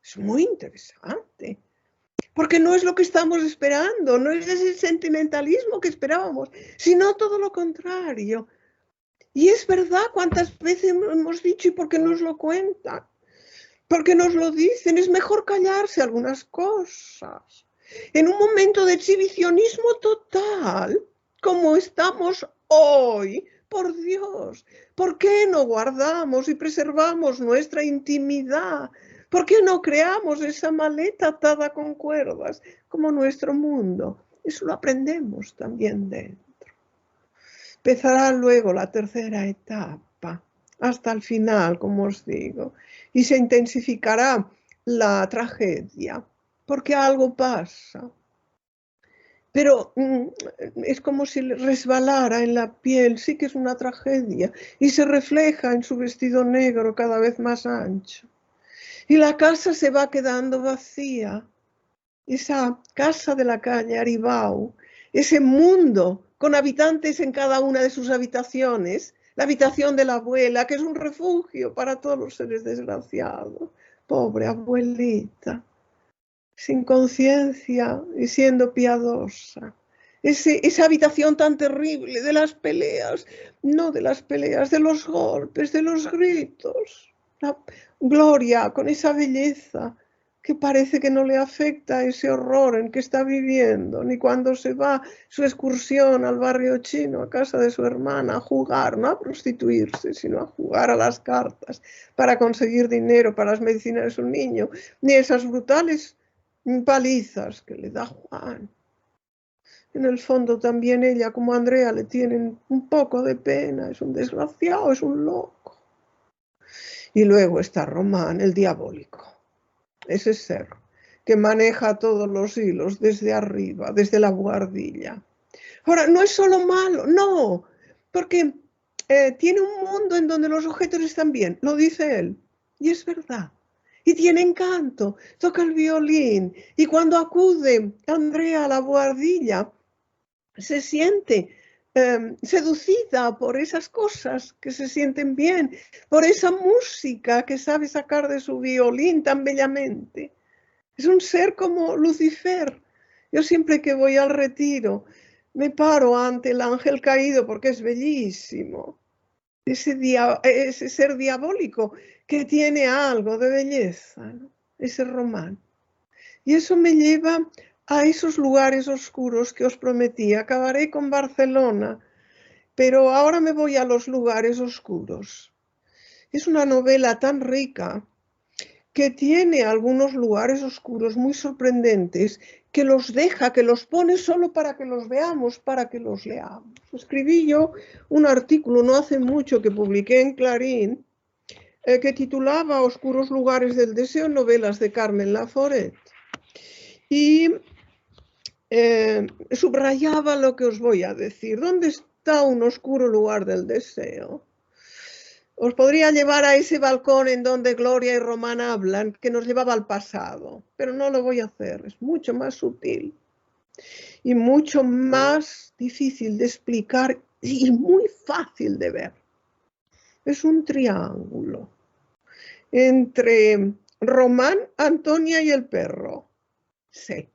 Es muy interesante. Porque no es lo que estamos esperando, no es ese sentimentalismo que esperábamos, sino todo lo contrario. Y es verdad, cuántas veces hemos dicho, ¿y por qué nos lo cuentan? Porque nos lo dicen, es mejor callarse algunas cosas. En un momento de exhibicionismo total, como estamos hoy, por Dios, ¿por qué no guardamos y preservamos nuestra intimidad? ¿Por qué no creamos esa maleta atada con cuerdas como nuestro mundo? Eso lo aprendemos también dentro. Empezará luego la tercera etapa, hasta el final, como os digo, y se intensificará la tragedia, porque algo pasa. Pero es como si le resbalara en la piel, sí que es una tragedia, y se refleja en su vestido negro cada vez más ancho. Y la casa se va quedando vacía, esa casa de la calle Aribau, ese mundo con habitantes en cada una de sus habitaciones, la habitación de la abuela, que es un refugio para todos los seres desgraciados. Pobre abuelita, sin conciencia y siendo piadosa. Esa habitación tan terrible de las peleas, no de las peleas, de los golpes, de los gritos. La Gloria con esa belleza que parece que no le afecta ese horror en que está viviendo, ni cuando se va su excursión al barrio chino, a casa de su hermana, a jugar, no a prostituirse, sino a jugar a las cartas para conseguir dinero para las medicinas de su niño, ni esas brutales palizas que le da Juan. En el fondo también ella, como Andrea, le tienen un poco de pena, es un desgraciado, es un loco. Y luego está Román, el diabólico, ese ser que maneja todos los hilos desde arriba, desde la buhardilla. Ahora, no es solo malo, no, porque tiene un mundo en donde los objetos están bien, lo dice él, y es verdad. y tiene encanto, toca el violín y cuando acude Andrea a la buhardilla se siente seducida por esas cosas que se sienten bien, por esa música que sabe sacar de su violín tan bellamente. Es un ser como Lucifer. Yo siempre que voy al retiro me paro ante el ángel caído porque es bellísimo. Ese ser diabólico que tiene algo de belleza, ¿no? Ese Román. Y eso me lleva a esos lugares oscuros que os prometí. Acabaré con Barcelona, pero ahora me voy a los lugares oscuros. Es una novela tan rica que tiene algunos lugares oscuros muy sorprendentes, que los deja, que los pone solo para que los veamos, para que los leamos. Escribí yo un artículo no hace mucho que publiqué en Clarín, que titulaba Oscuros lugares del deseo, novelas de Carmen Laforet. Y subrayaba lo que os voy a decir. ¿Dónde está un oscuro lugar del deseo? Os podría llevar a ese balcón en donde Gloria y Román hablan, que nos llevaba al pasado, pero no lo voy a hacer. Es mucho más sutil y mucho más difícil de explicar y muy fácil de ver. Es un triángulo entre Román, Antonia y el perro. Sí.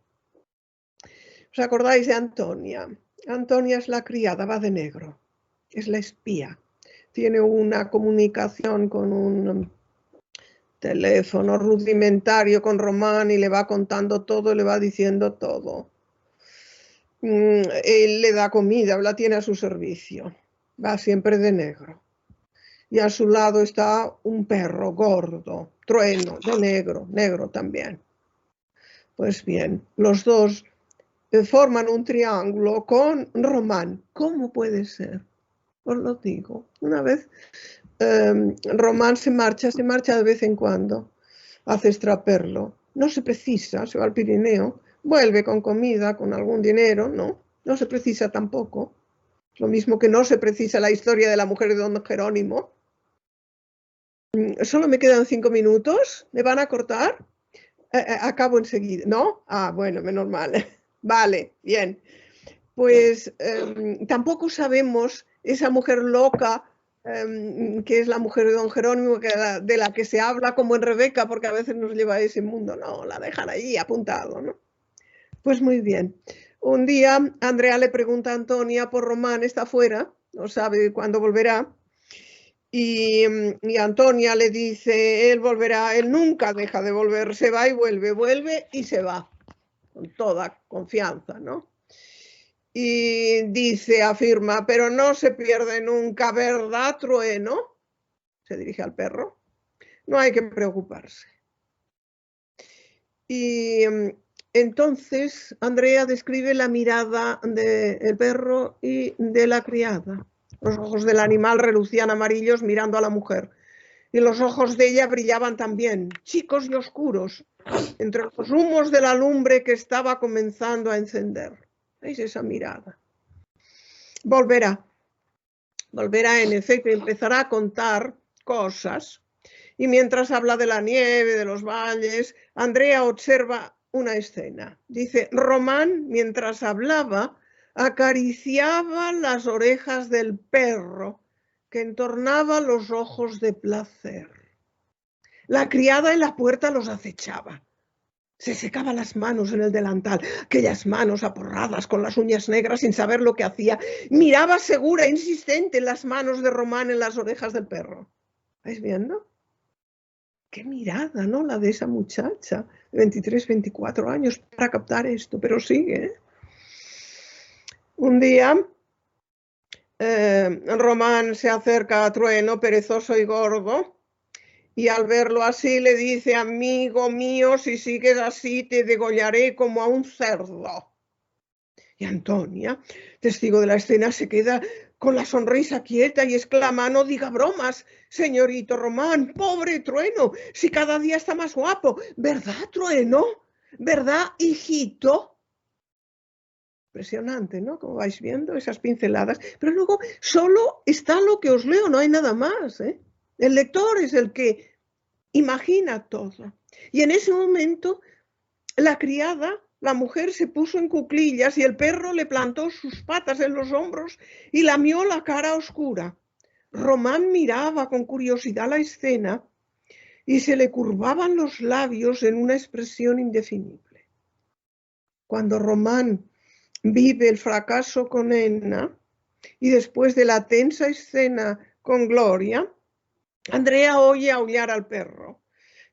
¿Os acordáis de Antonia? Antonia es la criada, va de negro, es la espía. Tiene una comunicación con un teléfono rudimentario con Román y le va contando todo, le va diciendo todo. Él le da comida, la tiene a su servicio, va siempre de negro. Y a su lado está un perro gordo, Trueno, de negro, negro también. Pues bien, los dos forman un triángulo con Román. ¿Cómo puede ser? Os lo digo. Una vez Román se marcha de vez en cuando, hace extraperlo. No se precisa, se va al Pirineo, vuelve con comida, con algún dinero, no se precisa tampoco. Lo mismo que no se precisa la historia de la mujer de don Jerónimo. Solo me quedan 5 minutos, ¿me van a cortar? Acabo enseguida, ¿no? Ah, bueno, menos mal. Vale, bien. Pues tampoco sabemos esa mujer loca que es la mujer de don Jerónimo, de la que se habla como en Rebeca, porque a veces nos lleva a ese mundo, no, la dejan ahí apuntado, ¿no? Pues muy bien. Un día Andrea le pregunta a Antonia por Román, está fuera, no sabe cuándo volverá, y Antonia le dice, él volverá, él nunca deja de volver, se va y vuelve y se va, con toda confianza, ¿no? Y dice, afirma, pero no se pierde nunca, ¿verdad, Trueno? Se dirige al perro. No hay que preocuparse. Y entonces Andrea describe la mirada del perro y de la criada. Los ojos del animal relucían amarillos mirando a la mujer. Y los ojos de ella brillaban también, chicos y oscuros, entre los humos de la lumbre que estaba comenzando a encender. ¿Veis esa mirada? Volverá en efecto y empezará a contar cosas. Y mientras habla de la nieve, de los valles, Andrea observa una escena. Dice, Román, mientras hablaba, acariciaba las orejas del perro, que entornaba los ojos de placer. La criada en la puerta los acechaba. Se secaba las manos en el delantal, aquellas manos aporradas con las uñas negras sin saber lo que hacía. Miraba segura e insistente en las manos de Román en las orejas del perro. ¿Vais viendo? Qué mirada, ¿no? La de esa muchacha de 23, 24 años para captar esto, pero sigue, ¿eh? Un día, Román se acerca a Trueno, perezoso y gordo, y al verlo así le dice, amigo mío, si sigues así te degollaré como a un cerdo. Y Antonia, testigo de la escena, se queda con la sonrisa quieta y exclama, no diga bromas, señorito Román, pobre Trueno, si cada día está más guapo. ¿Verdad, Trueno? ¿Verdad, hijito? Impresionante, ¿no? Como vais viendo, esas pinceladas. Pero luego solo está lo que os leo, no hay nada más, ¿eh? El lector es el que imagina todo. Y en ese momento la criada, la mujer, se puso en cuclillas y el perro le plantó sus patas en los hombros y lamió la cara oscura. Román miraba con curiosidad la escena y se le curvaban los labios en una expresión indefinible. Cuando Román vive el fracaso con Enna y después de la tensa escena con Gloria, Andrea oye aullar al perro,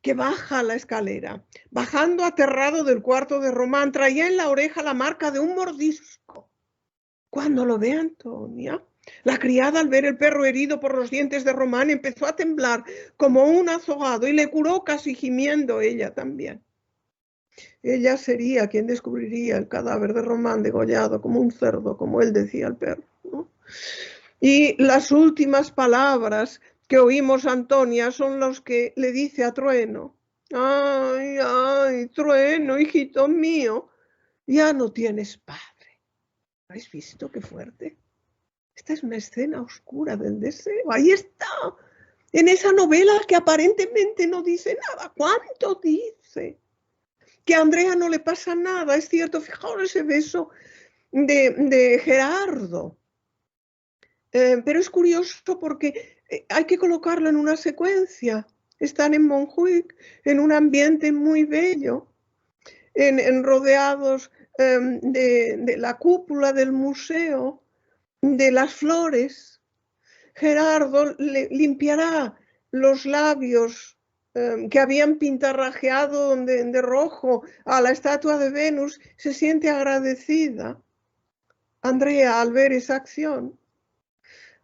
que baja la escalera. Bajando aterrado del cuarto de Román, traía en la oreja la marca de un mordisco. Cuando lo ve Antonia, la criada, al ver el perro herido por los dientes de Román, empezó a temblar como un azogado y le curó casi gimiendo ella también. Ella sería quien descubriría el cadáver de Román degollado como un cerdo, como él decía al perro, ¿no? Y las últimas palabras que oímos Antonia son los que le dice a Trueno. Ay, ay, Trueno, hijito mío, ya no tienes padre. ¿Habéis visto qué fuerte? Esta es una escena oscura del deseo. Ahí está, en esa novela que aparentemente no dice nada. ¿Cuánto dice? Que a Andrea no le pasa nada, es cierto. Fijaos ese beso de Gerardo. Pero es curioso porque hay que colocarlo en una secuencia. Están en Montjuic, en un ambiente muy bello, rodeados de la cúpula del museo, de las flores. Gerardo le limpiará los labios que habían pintarrajeado de rojo a la estatua de Venus. Se siente agradecida Andrea al ver esa acción.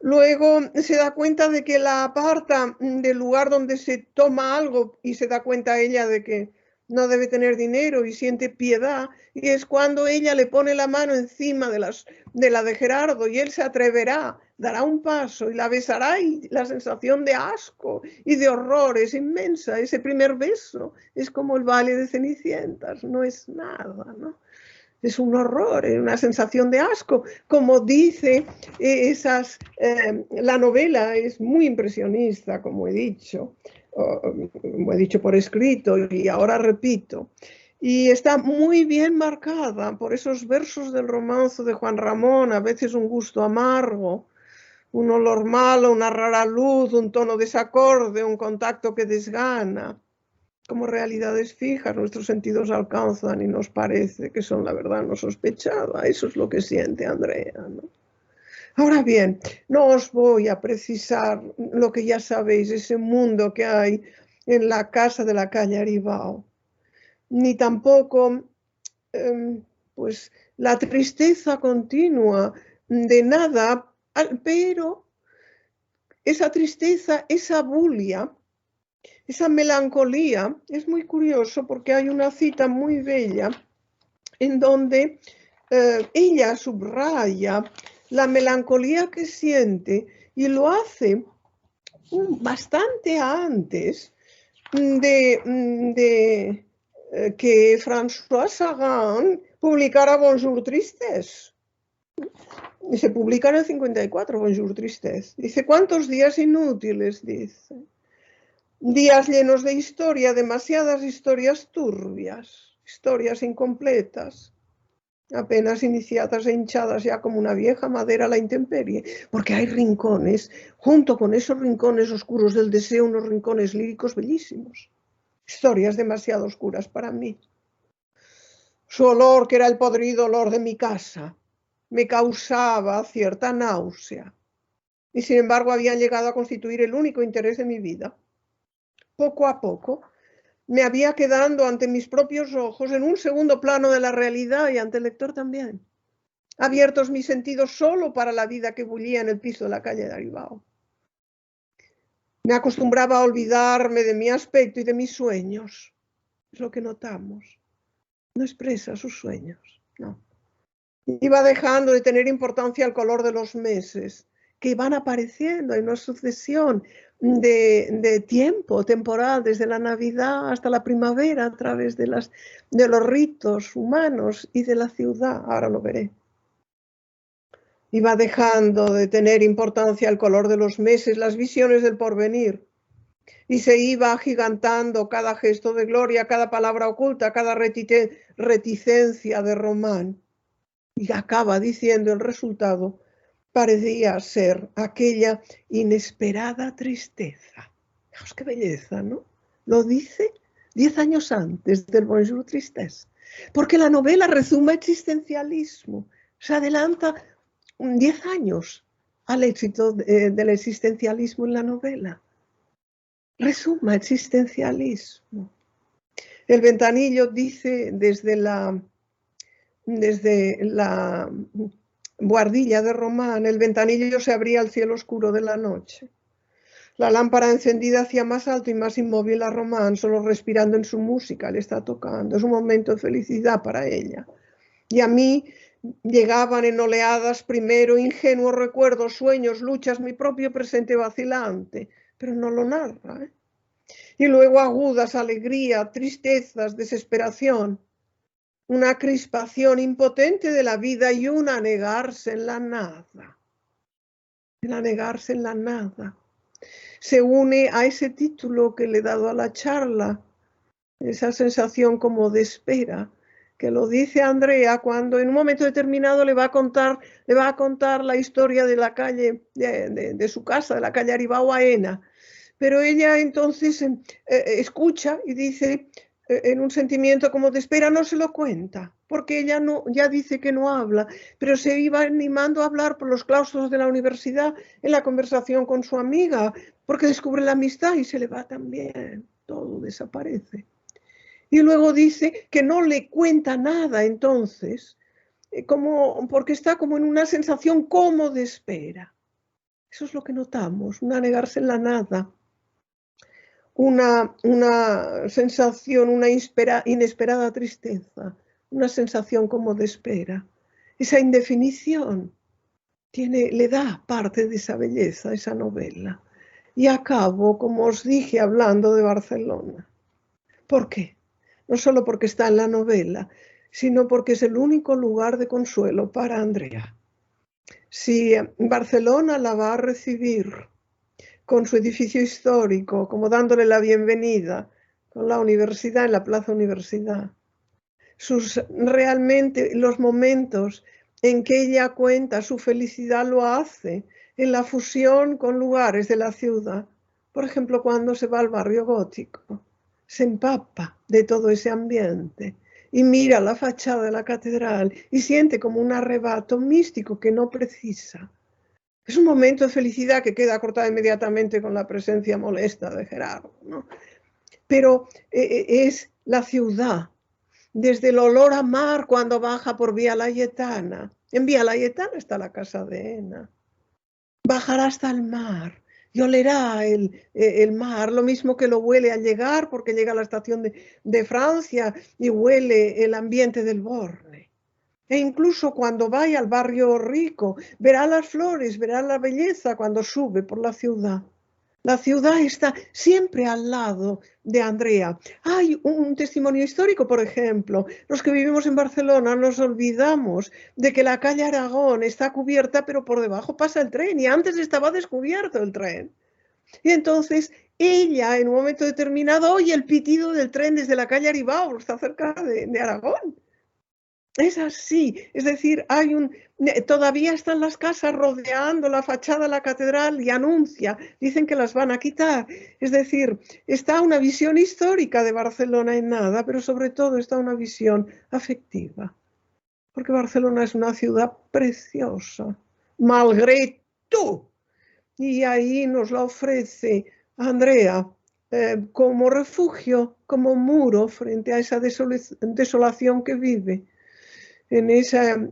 Luego se da cuenta de que la aparta del lugar donde se toma algo y se da cuenta ella de que no debe tener dinero y siente piedad, y es cuando ella le pone la mano encima de la de Gerardo y él se atreverá, dará un paso y la besará, y la sensación de asco y de horror es inmensa. Ese primer beso es como el baile de Cenicientas, no es nada, ¿no? Es un horror, es una sensación de asco. Como dice la novela es muy impresionista, como he dicho por escrito y ahora repito. Y está muy bien marcada por esos versos del romance de Juan Ramón, a veces un gusto amargo, un olor malo, una rara luz, un tono desacorde, un contacto que desgana. Como realidades fijas, nuestros sentidos alcanzan y nos parece que son la verdad no sospechada. Eso es lo que siente Andrea, ¿no? Ahora bien, no os voy a precisar lo que ya sabéis, ese mundo que hay en la casa de la calle Aribao, ni tampoco pues la tristeza continua de nada, pero esa tristeza, esa bulia, esa melancolía, es muy curioso porque hay una cita muy bella en donde ella subraya la melancolía que siente y lo hace bastante antes de que François Sagan publicara Bonjour Tristesse. Y se publica en el 54, Bonjour Tristesse. Dice, ¿cuántos días inútiles? Dice. Días llenos de historia, demasiadas historias turbias, historias incompletas, apenas iniciadas e hinchadas ya como una vieja madera a la intemperie, porque hay rincones, junto con esos rincones oscuros del deseo, unos rincones líricos bellísimos, historias demasiado oscuras para mí. Su olor, que era el podrido olor de mi casa, me causaba cierta náusea, y sin embargo habían llegado a constituir el único interés de mi vida. Poco a poco me había quedando ante mis propios ojos en un segundo plano de la realidad y ante el lector también, abiertos mis sentidos solo para la vida que bullía en el piso de la calle de Aribao. Me acostumbraba a olvidarme de mi aspecto y de mis sueños. Es lo que notamos. No expresa sus sueños, no. Iba dejando de tener importancia el color de los meses, que van apareciendo en una sucesión de tiempo temporal, desde la Navidad hasta la primavera, a través de los ritos humanos y de la ciudad. Ahora lo veré. Iba dejando de tener importancia el color de los meses, las visiones del porvenir. y se iba agigantando cada gesto de Gloria, cada palabra oculta, cada reticencia de Román. Y acaba diciendo el resultado, parecía ser aquella inesperada tristeza. Fijaos qué belleza, ¿no? Lo dice 10 años antes del Bonjour Tristesse, porque la novela rezuma existencialismo, se adelanta 10 años al éxito del existencialismo en la novela. Resuma existencialismo. El ventanillo dice desde la buhardilla de Román, el ventanillo se abría al cielo oscuro de la noche. La lámpara encendida hacía más alto y más inmóvil a Román, solo respirando en su música, le está tocando. Es un momento de felicidad para ella. Y a mí llegaban en oleadas primero ingenuos recuerdos, sueños, luchas, mi propio presente vacilante, pero no lo narra, ¿eh? Y luego agudas, alegría, tristezas, desesperación, una crispación impotente de la vida y un anegarse en la nada. El anegarse en la nada. Se une a ese título que le he dado a la charla, esa sensación como de espera, que lo dice Andrea cuando en un momento determinado le va a contar la historia de la calle, de su casa, de la calle Aribao a Ena. Pero ella entonces escucha y dice, en un sentimiento como de espera, no se lo cuenta, porque ella ya dice que no habla, pero se iba animando a hablar por los claustros de la universidad en la conversación con su amiga, porque descubre la amistad y se le va también, todo desaparece. Y luego dice que no le cuenta nada entonces, porque está como en una sensación como de espera. Eso es lo que notamos, un anegarse en la nada. Una sensación, una inesperada tristeza, una sensación como de espera. Esa indefinición le da parte de esa belleza, esa novela. Y acabo, como os dije, hablando de Barcelona. ¿Por qué? No solo porque está en la novela, sino porque es el único lugar de consuelo para Andrea. Si Barcelona la va a recibir con su edificio histórico, como dándole la bienvenida, con la universidad en la Plaza Universidad. Realmente los momentos en que ella cuenta su felicidad lo hace en la fusión con lugares de la ciudad. Por ejemplo, cuando se va al barrio gótico, se empapa de todo ese ambiente y mira la fachada de la catedral y siente como un arrebato místico que no precisa. Es un momento de felicidad que queda cortada inmediatamente con la presencia molesta de Gerardo, ¿no? Pero es la ciudad, desde el olor a mar cuando baja por Vía Layetana. En Vía Layetana está la casa de Ena. Bajará hasta el mar y olerá el mar, lo mismo que lo huele al llegar, porque llega a la estación de Francia y huele el ambiente del Borne. E incluso cuando vaya al barrio rico, verá las flores, verá la belleza cuando sube por la ciudad. La ciudad está siempre al lado de Andrea. Hay un testimonio histórico, por ejemplo. Los que vivimos en Barcelona nos olvidamos de que la calle Aragón está cubierta, pero por debajo pasa el tren y antes estaba descubierto el tren. Y entonces ella, en un momento determinado, oye el pitido del tren desde la calle Aribao, está cerca de Aragón. Es así, es decir, todavía están las casas rodeando la fachada de la catedral y anuncia, dicen que las van a quitar. Es decir, está una visión histórica de Barcelona en nada, pero sobre todo está una visión afectiva. Porque Barcelona es una ciudad preciosa, malgré tout. Y ahí nos la ofrece Andrea como refugio, como muro frente a esa desolación que vive. En ese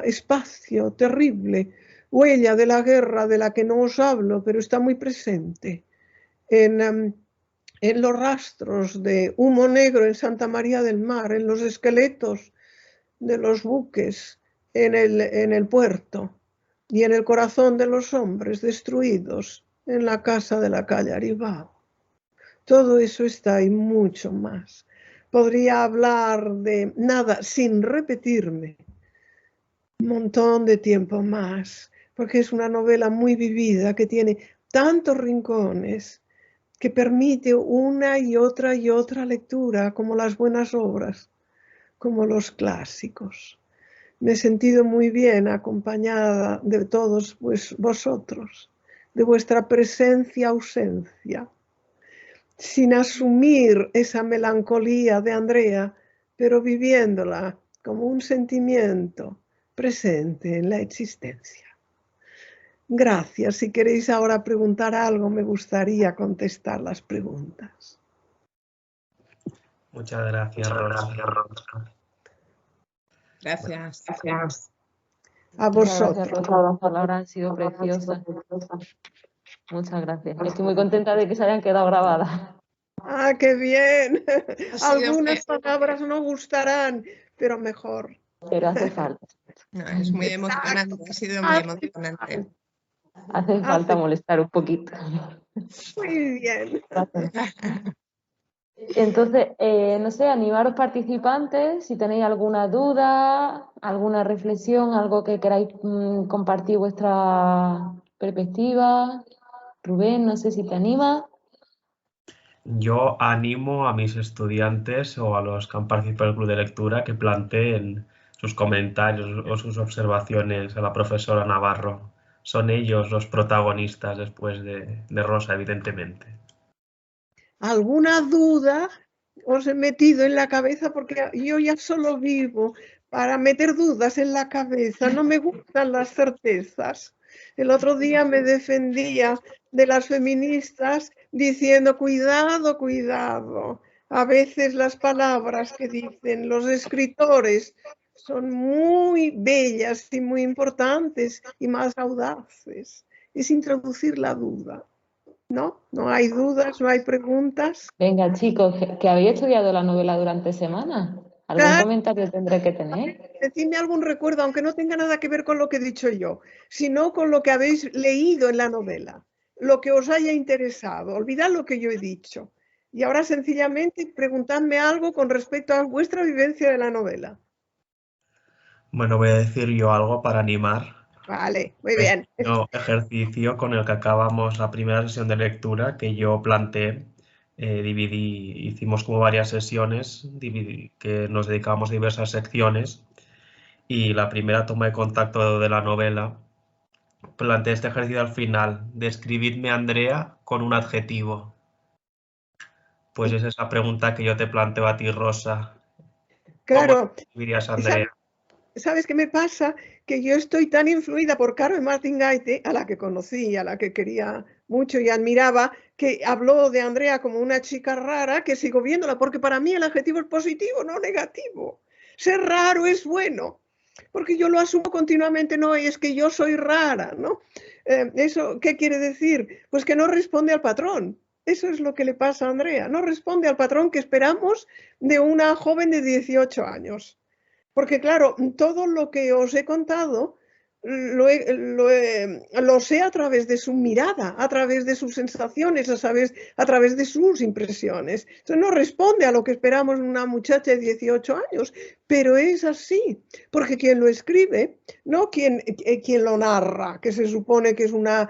espacio terrible, huella de la guerra de la que no os hablo, pero está muy presente, en los rastros de humo negro en Santa María del Mar, en los esqueletos de los buques en el puerto y en el corazón de los hombres destruidos en la casa de la calle Aribao. Todo eso está y mucho más. Podría hablar de nada sin repetirme un montón de tiempo más, porque es una novela muy vivida que tiene tantos rincones que permite una y otra lectura, como las buenas obras, como los clásicos. Me he sentido muy bien acompañada de todos vosotros, de vuestra presencia-ausencia, sin asumir esa melancolía de Andrea, pero viviéndola como un sentimiento presente en la existencia. Gracias. Si queréis ahora preguntar algo, me gustaría contestar las preguntas. Muchas gracias, Rosa. Gracias. A vosotros. Muchas gracias, Rosa. Las palabras han sido preciosas. Muchas gracias. Estoy muy contenta de que se hayan quedado grabadas. ¡Ah, qué bien! Algunas muy... palabras no gustarán, pero mejor. Pero hace falta. No, es muy emocionante, ha sido muy emocionante. Hace falta molestar un poquito. Muy bien. Entonces, no sé, animaros participantes, si tenéis alguna duda, alguna reflexión, algo que queráis compartir vuestra perspectiva. Rubén, no sé si te anima. Yo animo a mis estudiantes o a los que han participado del club de lectura que planteen sus comentarios o sus observaciones a la profesora Navarro. Son ellos los protagonistas después de Rosa, evidentemente. ¿Alguna duda os he metido en la cabeza? Porque yo ya solo vivo para meter dudas en la cabeza. No me gustan las certezas. El otro día me defendía de las feministas diciendo cuidado, cuidado. A veces las palabras que dicen los escritores son muy bellas y muy importantes y más audaces. Es introducir la duda. ¿No? No hay dudas, no hay preguntas. Venga, chicos, que habéis estudiado la novela durante semanas. ¿Algún comentario tendré que tener? Decidme algún recuerdo, aunque no tenga nada que ver con lo que he dicho yo, sino con lo que habéis leído en la novela, lo que os haya interesado. Olvidad lo que yo he dicho. Y ahora sencillamente preguntadme algo con respecto a vuestra vivencia de la novela. Bueno, voy a decir yo algo para animar. Vale, muy bien. Ejercicio con el que acabamos la primera sesión de lectura que yo planteé, hicimos como varias sesiones que nos dedicábamos a diversas secciones y la primera toma de contacto de la novela planteé este ejercicio al final: describidme a Andrea con un adjetivo. Pues es esa pregunta que yo te planteo a ti, Rosa. Claro. ¿Cómo describirías a Andrea? ¿Sabes qué me pasa? Que yo estoy tan influida por Carmen Martín Gaite, a la que conocí, a la que quería mucho y admiraba, que habló de Andrea como una chica rara, que sigo viéndola, porque para mí el adjetivo es positivo, no negativo. Ser raro es bueno, porque yo lo asumo continuamente, no, es que yo soy rara, ¿no? ¿Eso qué quiere decir? Pues que no responde al patrón. Eso es lo que le pasa a Andrea, no responde al patrón que esperamos de una joven de 18 años. Porque claro, todo lo que os he contado lo sé a través de su mirada, a través de sus sensaciones, a través de sus impresiones. Entonces no responde a lo que esperamos de una muchacha de 18 años, pero es así, porque quien lo escribe, no quien lo narra, que se supone que es una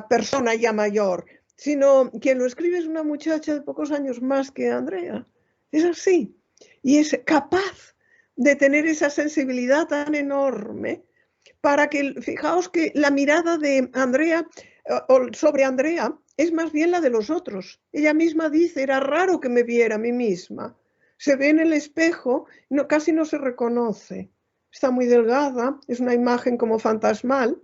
persona ya mayor, sino quien lo escribe es una muchacha de pocos años más que Andrea. Es así. Y es capaz de tener esa sensibilidad tan enorme para que, fijaos que la mirada de Andrea sobre Andrea es más bien la de los otros. Ella misma dice, era raro que me viera a mí misma. Se ve en el espejo, casi no se reconoce. Está muy delgada, es una imagen como fantasmal,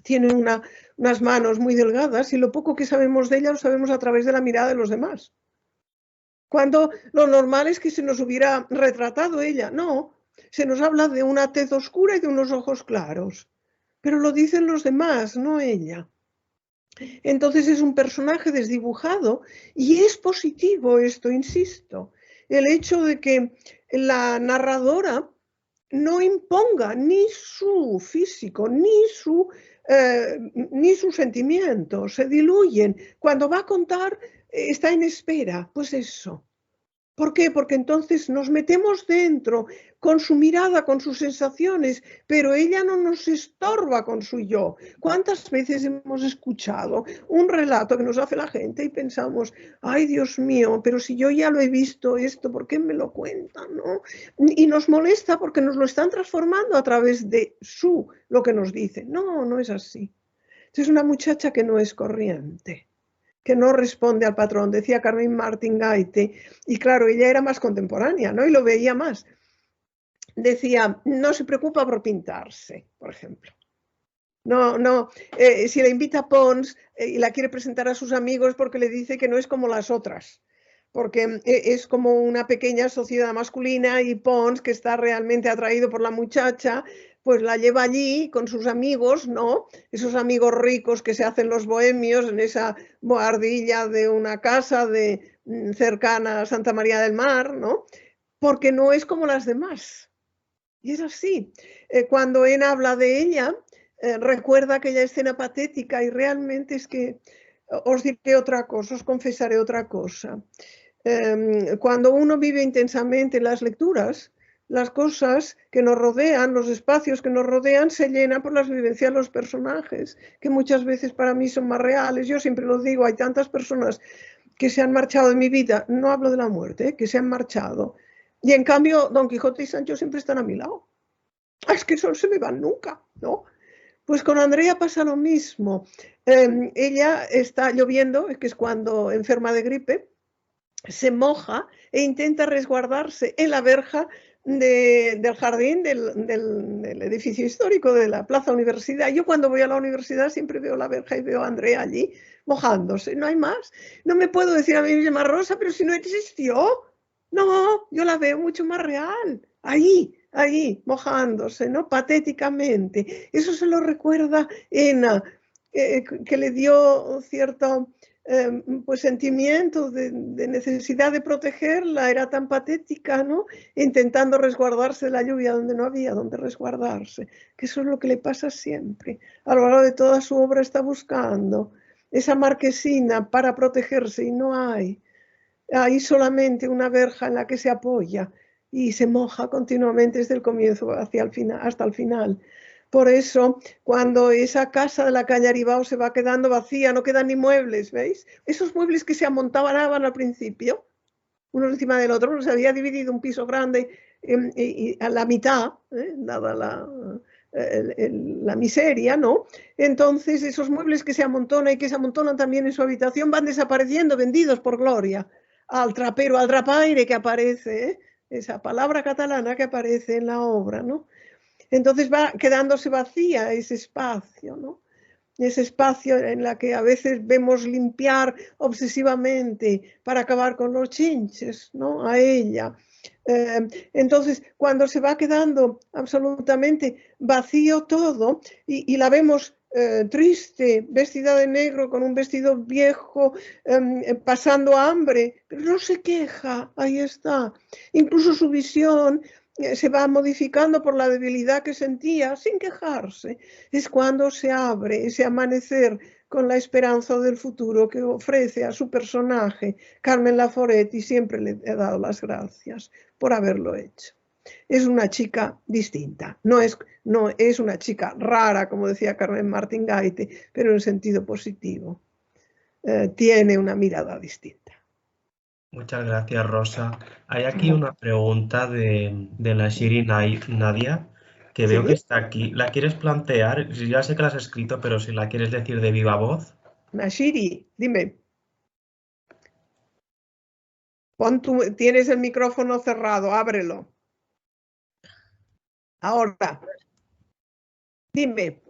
tiene unas manos muy delgadas y lo poco que sabemos de ella lo sabemos a través de la mirada de los demás. Cuando lo normal es que se nos hubiera retratado ella. No, se nos habla de una tez oscura y de unos ojos claros. Pero lo dicen los demás, no ella. Entonces es un personaje desdibujado y es positivo esto, insisto. El hecho de que la narradora no imponga ni su físico, ni sus sentimientos, se diluyen. Cuando va a contar, está en espera, pues eso. ¿Por qué? Porque entonces nos metemos dentro con su mirada, con sus sensaciones, pero ella no nos estorba con su yo. ¿Cuántas veces hemos escuchado un relato que nos hace la gente y pensamos, ay Dios mío, pero si yo ya lo he visto esto, ¿por qué me lo cuentan? ¿No? Y nos molesta porque nos lo están transformando a través de lo que nos dice. No, no es así. Es una muchacha que no es corriente, que no responde al patrón, decía Carmen Martín Gaite, y claro, ella era más contemporánea, ¿no? Y lo veía más. Decía, no se preocupa por pintarse, por ejemplo. No, si la invita a Pons y la quiere presentar a sus amigos porque le dice que no es como las otras, porque es como una pequeña sociedad masculina y Pons, que está realmente atraído por la muchacha, pues la lleva allí con sus amigos, ¿no? Esos amigos ricos que se hacen los bohemios en esa bohardilla de una casa cercana a Santa María del Mar, ¿no? Porque no es como las demás. Y es así. Cuando él habla de ella, recuerda aquella escena patética y realmente es que os diré otra cosa, os confesaré otra cosa. Cuando uno vive intensamente las lecturas, las cosas que nos rodean, los espacios que nos rodean, se llenan por las vivencias de los personajes, que muchas veces para mí son más reales. Yo siempre lo digo, hay tantas personas que se han marchado de mi vida, no hablo de la muerte, que se han marchado. Y en cambio, Don Quijote y Sancho siempre están a mi lado. Es que eso no se me van nunca, ¿no? Pues con Andrea pasa lo mismo. Ella está lloviendo, que es cuando enferma de gripe, se moja e intenta resguardarse en la verja del jardín del edificio histórico de la Plaza Universidad. Yo cuando voy a la universidad siempre veo la verja y veo a Andrea allí mojándose, no hay más. No me puedo decir a mí misma, Rosa, pero si no existió. No, yo la veo mucho más real, ahí, mojándose, ¿no? Patéticamente. Eso se lo recuerda Ena, que le dio cierto pues sentimiento de necesidad de protegerla, era tan patética, ¿no? Intentando resguardarse de la lluvia donde no había donde resguardarse, que eso es lo que le pasa siempre. A lo largo de toda su obra está buscando esa marquesina para protegerse y no hay. Hay solamente una verja en la que se apoya y se moja continuamente desde el comienzo hacia el final, hasta el final. Por eso, cuando esa casa de la calle Aribao se va quedando vacía, no quedan ni muebles, ¿veis? Esos muebles que se amontaban al principio, uno encima del otro, se había dividido un piso grande y a la mitad, dada la miseria, ¿no? Entonces, esos muebles que se amontonan y que se amontonan también en su habitación van desapareciendo, vendidos por Gloria, al trapero, al drapaire que aparece, esa palabra catalana que aparece en la obra, ¿no? Entonces va quedándose vacía ese espacio, ¿no? Ese espacio en la que a veces vemos limpiar obsesivamente para acabar con los chinches, ¿no? A ella. Entonces, cuando se va quedando absolutamente vacío todo y la vemos triste, vestida de negro, con un vestido viejo, pasando hambre, pero no se queja, ahí está. Incluso su visión se va modificando por la debilidad que sentía sin quejarse. Es cuando se abre ese amanecer con la esperanza del futuro que ofrece a su personaje Carmen Laforet, y siempre le he dado las gracias por haberlo hecho. Es una chica distinta, no es una chica rara, como decía Carmen Martín Gaite, pero en sentido positivo. Tiene una mirada distinta. Muchas gracias, Rosa. Hay aquí una pregunta de la Shiri Nadia, que veo que está aquí. ¿La quieres plantear? Ya sé que la has escrito, pero si la quieres decir de viva voz. Nashiri, dime. Tienes el micrófono cerrado, ábrelo. Ahora, dime.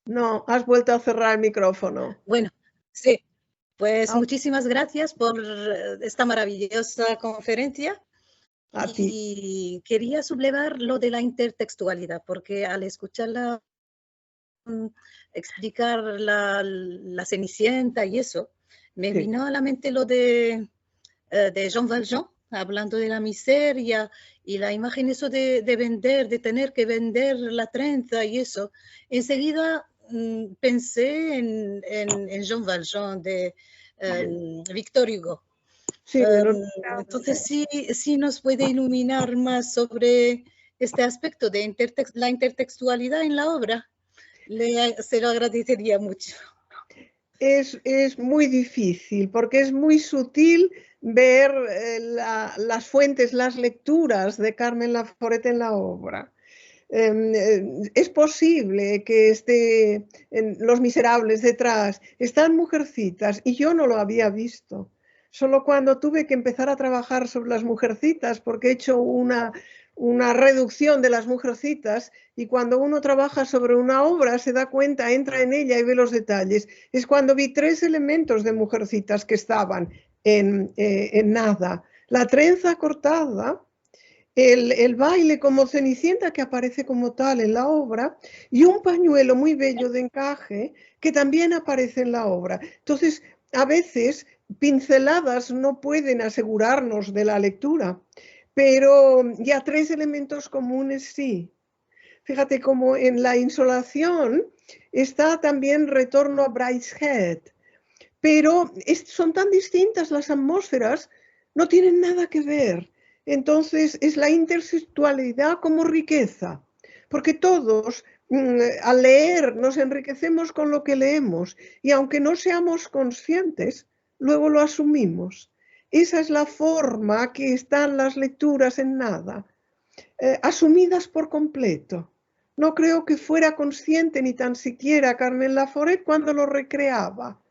No, has vuelto a cerrar el micrófono. Bueno, sí, pues muchísimas gracias por esta maravillosa conferencia. Y quería sublevar lo de la intertextualidad, porque al escucharla explicar la Cenicienta y eso, me vino a la mente lo de Jean Valjean, hablando de la miseria y la imagen eso de vender, de tener que vender la trenza y eso. Enseguida pensé en Jean Valjean de Victor Hugo. Sí, entonces, sí nos puede iluminar más sobre este aspecto de la intertextualidad en la obra. Se lo agradecería mucho. Es muy difícil porque es muy sutil ver las fuentes, las lecturas de Carmen Laforet en la obra. Es posible que esté en Los Miserables detrás, están Mujercitas y yo no lo había visto. Solo cuando tuve que empezar a trabajar sobre las Mujercitas, porque he hecho una reducción de las Mujercitas, y cuando uno trabaja sobre una obra se da cuenta, entra en ella y ve los detalles. Es cuando vi 3 elementos de Mujercitas que estaban en nada. La trenza cortada, el baile como Cenicienta, que aparece como tal en la obra, y un pañuelo muy bello de encaje que también aparece en la obra. Entonces, a veces pinceladas no pueden asegurarnos de la lectura, pero ya 3 elementos comunes sí. Fíjate como en la insolación está también Retorno a Brideshead, pero son tan distintas las atmósferas, no tienen nada que ver. Entonces es la intersexualidad como riqueza, porque todos al leer nos enriquecemos con lo que leemos y aunque no seamos conscientes, luego lo asumimos. Esa es la forma que están las lecturas en nada, asumidas por completo. No creo que fuera consciente ni tan siquiera Carmen Laforet cuando lo recreaba.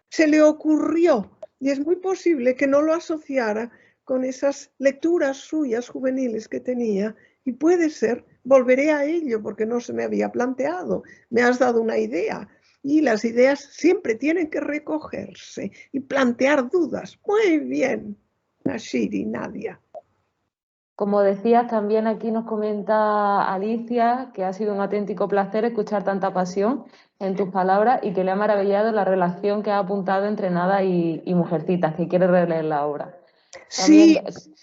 Se le ocurrió y es muy posible que no lo asociara con esas lecturas suyas juveniles que tenía y puede ser, volveré a ello porque no se me había planteado, me has dado una idea y las ideas siempre tienen que recogerse y plantear dudas. Muy bien, Nashir y Nadia. Como decías, también aquí nos comenta Alicia que ha sido un auténtico placer escuchar tanta pasión en tus palabras y que le ha maravillado la relación que ha apuntado entre Nada y Mujercitas, que quiere releer la obra. También... Sí,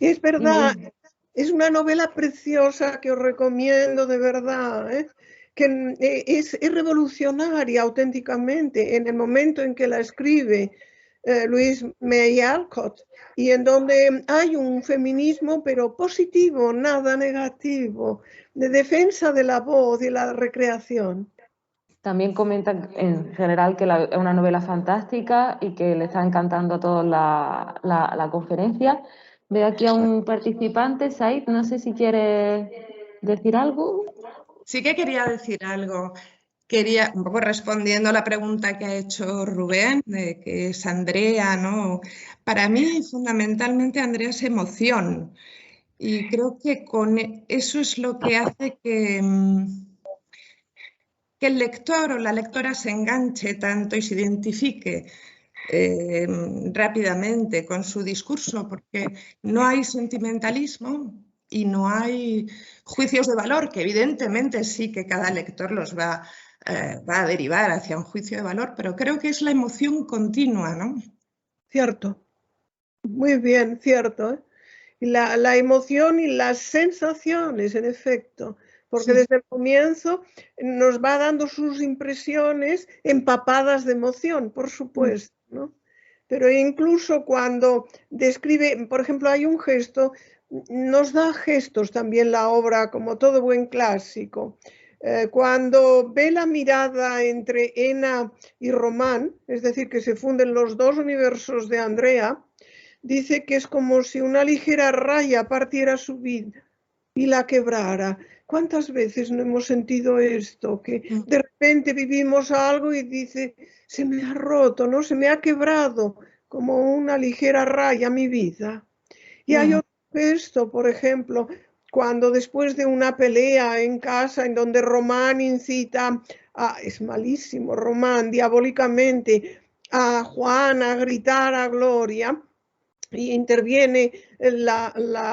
es verdad, es una novela preciosa que os recomiendo de verdad, que es revolucionaria auténticamente en el momento en que la escribe Louise May Alcott, y en donde hay un feminismo pero positivo, nada negativo, de defensa de la voz y la recreación. También comentan en general que es una novela fantástica y que le está encantando a todos la conferencia. Veo aquí a un participante, Said, no sé si quiere decir algo. Sí que quería decir algo. Quería, un poco respondiendo a la pregunta que ha hecho Rubén, de que es Andrea, ¿no? Para mí, fundamentalmente, Andrea es emoción. Y creo que con eso es lo que hace que el lector o la lectora se enganche tanto y se identifique rápidamente con su discurso, porque no hay sentimentalismo y no hay juicios de valor, que evidentemente sí que cada lector los va a derivar hacia un juicio de valor, pero creo que es la emoción continua, ¿no? Cierto, muy bien, cierto. La emoción y las sensaciones, en efecto, porque sí, desde el comienzo nos va dando sus impresiones empapadas de emoción, por supuesto, ¿no? Pero incluso cuando describe, por ejemplo, hay un gesto, nos da gestos también la obra, como todo buen clásico. Cuando ve la mirada entre Ena y Román, es decir, que se funden los dos universos de Andrea, dice que es como si una ligera raya partiera su vida y la quebrara. ¿Cuántas veces no hemos sentido esto? Que de repente vivimos algo y dice, se me ha roto, ¿no? Se me ha quebrado como una ligera raya mi vida. Y hay otro gesto, por ejemplo, cuando después de una pelea en casa en donde Román incita, es malísimo Román, diabólicamente, a Juan a gritar a Gloria, y interviene la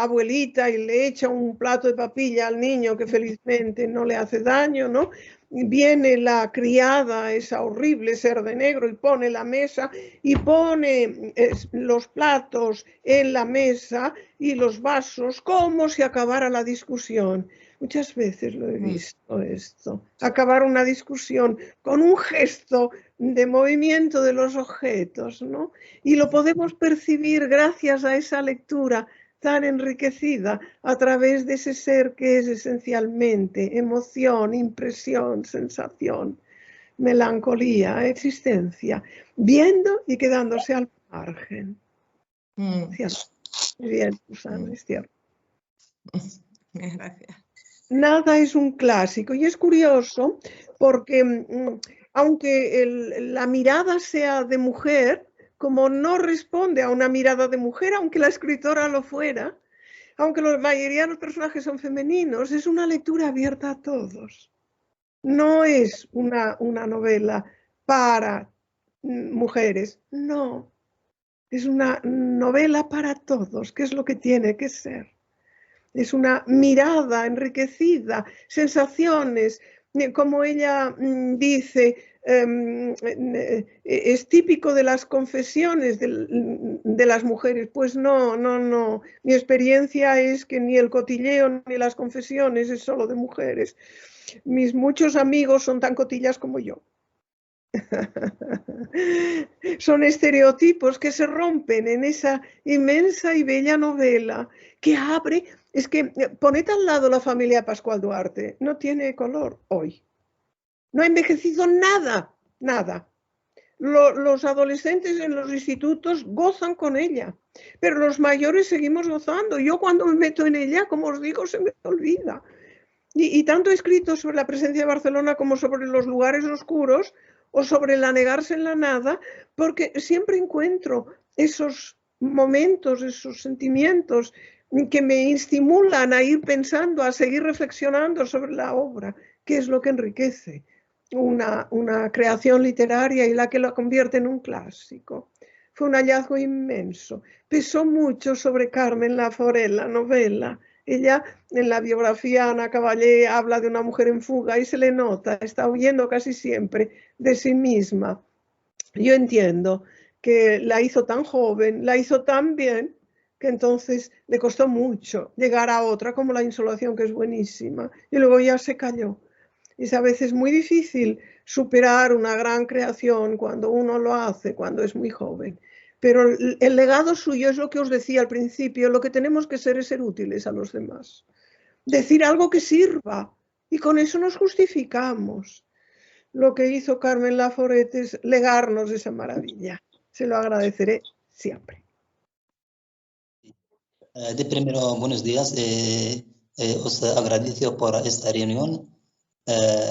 abuelita y le echa un plato de papilla al niño que felizmente no le hace daño, ¿no? Viene la criada, esa horrible ser de negro, y pone la mesa y pone los platos en la mesa y los vasos como si acabara la discusión. Muchas veces lo he visto esto. Acabar una discusión con un gesto de movimiento de los objetos, ¿no? Y lo podemos percibir gracias a esa lectura tan enriquecida a través de ese ser que es esencialmente emoción, impresión, sensación, melancolía, existencia, viendo y quedándose al margen. ¿Cierto? Bien, Susana, es cierto. Gracias. Nada es un clásico y es curioso porque aunque la mirada sea de mujer, como no responde a una mirada de mujer, aunque la escritora lo fuera, aunque la mayoría de los personajes son femeninos, es una lectura abierta a todos. No es una novela para mujeres, no. Es una novela para todos, que es lo que tiene que ser. Es una mirada enriquecida, sensaciones, como ella dice, es típico de las confesiones de las mujeres. Pues no. Mi experiencia es que ni el cotilleo ni las confesiones es solo de mujeres. Mis muchos amigos son tan cotillas como yo. Son estereotipos que se rompen en esa inmensa y bella novela que abre. Es que poned al lado la familia Pascual Duarte, no tiene color hoy. No ha envejecido nada, nada. Los adolescentes en los institutos gozan con ella, pero los mayores seguimos gozando. Yo cuando me meto en ella, como os digo, se me olvida. Y tanto he escrito sobre la presencia de Barcelona como sobre los lugares oscuros o sobre el anegarse en la nada, porque siempre encuentro esos momentos, esos sentimientos que me estimulan a ir pensando, a seguir reflexionando sobre la obra, que es lo que enriquece una creación literaria y la que la convierte en un clásico. Fue un hallazgo inmenso. Pesó mucho sobre Carmen Laforet, la novela. Ella, en la biografía Ana Caballé, habla de una mujer en fuga y se le nota, está huyendo casi siempre de sí misma. Yo entiendo que la hizo tan joven, la hizo tan bien, que entonces le costó mucho llegar a otra como La Insolación, que es buenísima, y luego ya se cayó. Es a veces muy difícil superar una gran creación cuando uno lo hace, cuando es muy joven. Pero el legado suyo es lo que os decía al principio, lo que tenemos que ser es ser útiles a los demás. Decir algo que sirva, y con eso nos justificamos. Lo que hizo Carmen Laforet es legarnos esa maravilla. Se lo agradeceré siempre. De primero, buenos días. Os agradezco por esta reunión.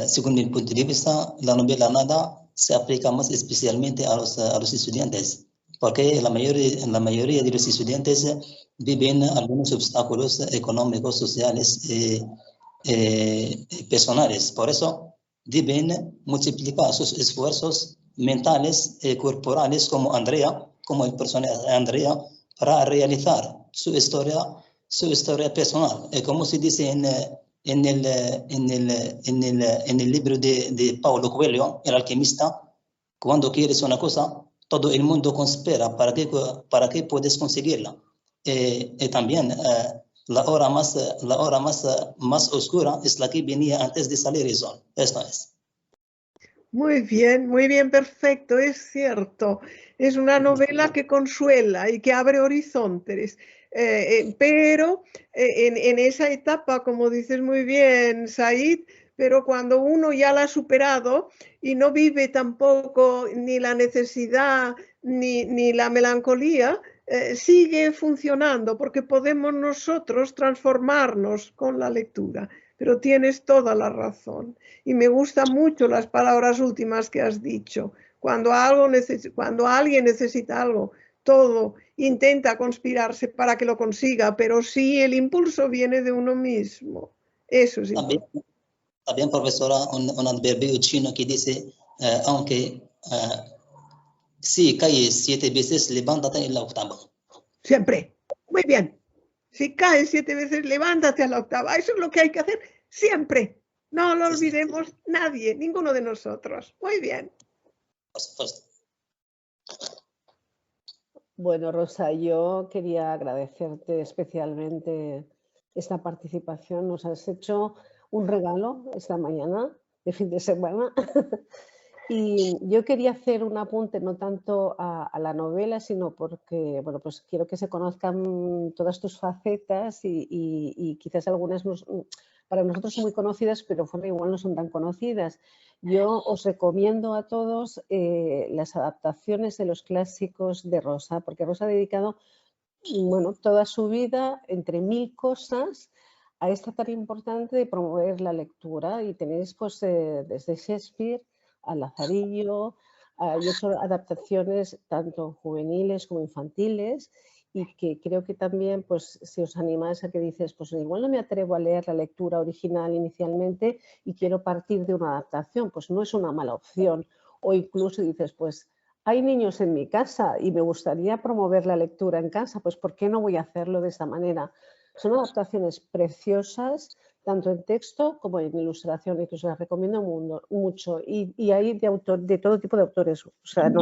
Según mi punto de vista, la novela Nada se aplica más especialmente a los estudiantes, porque la mayoría de los estudiantes viven algunos obstáculos económicos, sociales y personales. Por eso deben multiplicar sus esfuerzos mentales y corporales como el personaje Andrea, para realizar su historia personal. Como se dice en el libro de Paulo Coelho, El alquimista, cuando quieres una cosa, todo el mundo conspira para que puedas conseguirla. Y también la hora más oscura es la que venía antes de salir el sol. Esto es. Muy bien, perfecto, es cierto. Es una novela que consuela y que abre horizontes, pero en esa etapa, como dices muy bien, Said, pero cuando uno ya la ha superado y no vive tampoco ni la necesidad ni la melancolía, sigue funcionando porque podemos nosotros transformarnos con la lectura. Pero tienes toda la razón. Y me gustan mucho las palabras últimas que has dicho. Cuando alguien necesita algo, todo intenta conspirarse para que lo consiga, pero sí el impulso viene de uno mismo. Eso es importante. También, profesora, un adverbio chino que dice, aunque si caes 7 veces, levántate en la octava. Siempre. Muy bien. Si caes 7 veces, levántate a la octava. Eso es lo que hay que hacer siempre. No lo olvidemos nadie, ninguno de nosotros. Muy bien. Por supuesto. Bueno, Rosa, yo quería agradecerte especialmente esta participación. Nos has hecho un regalo esta mañana de fin de semana. Y yo quería hacer un apunte no tanto a la novela, sino porque, bueno, pues quiero que se conozcan todas tus facetas y quizás algunas para nosotros son muy conocidas, pero fuera igual no son tan conocidas. Yo os recomiendo a todos las adaptaciones de los clásicos de Rosa, porque Rosa ha dedicado, bueno, toda su vida, entre 1000 cosas, a esta tarea importante de promover la lectura. Y tenéis pues desde Shakespeare a Lazarillo, y he hecho adaptaciones tanto juveniles como infantiles, y que creo que también, pues, si os animáis a que dices, pues igual no me atrevo a leer la lectura original inicialmente y quiero partir de una adaptación, pues no es una mala opción. O incluso dices, pues hay niños en mi casa y me gustaría promover la lectura en casa, pues ¿por qué no voy a hacerlo de esa manera? Son adaptaciones preciosas, tanto en texto como en ilustración, y que os las recomiendo mucho. Y hay de todo tipo de autores, o sea,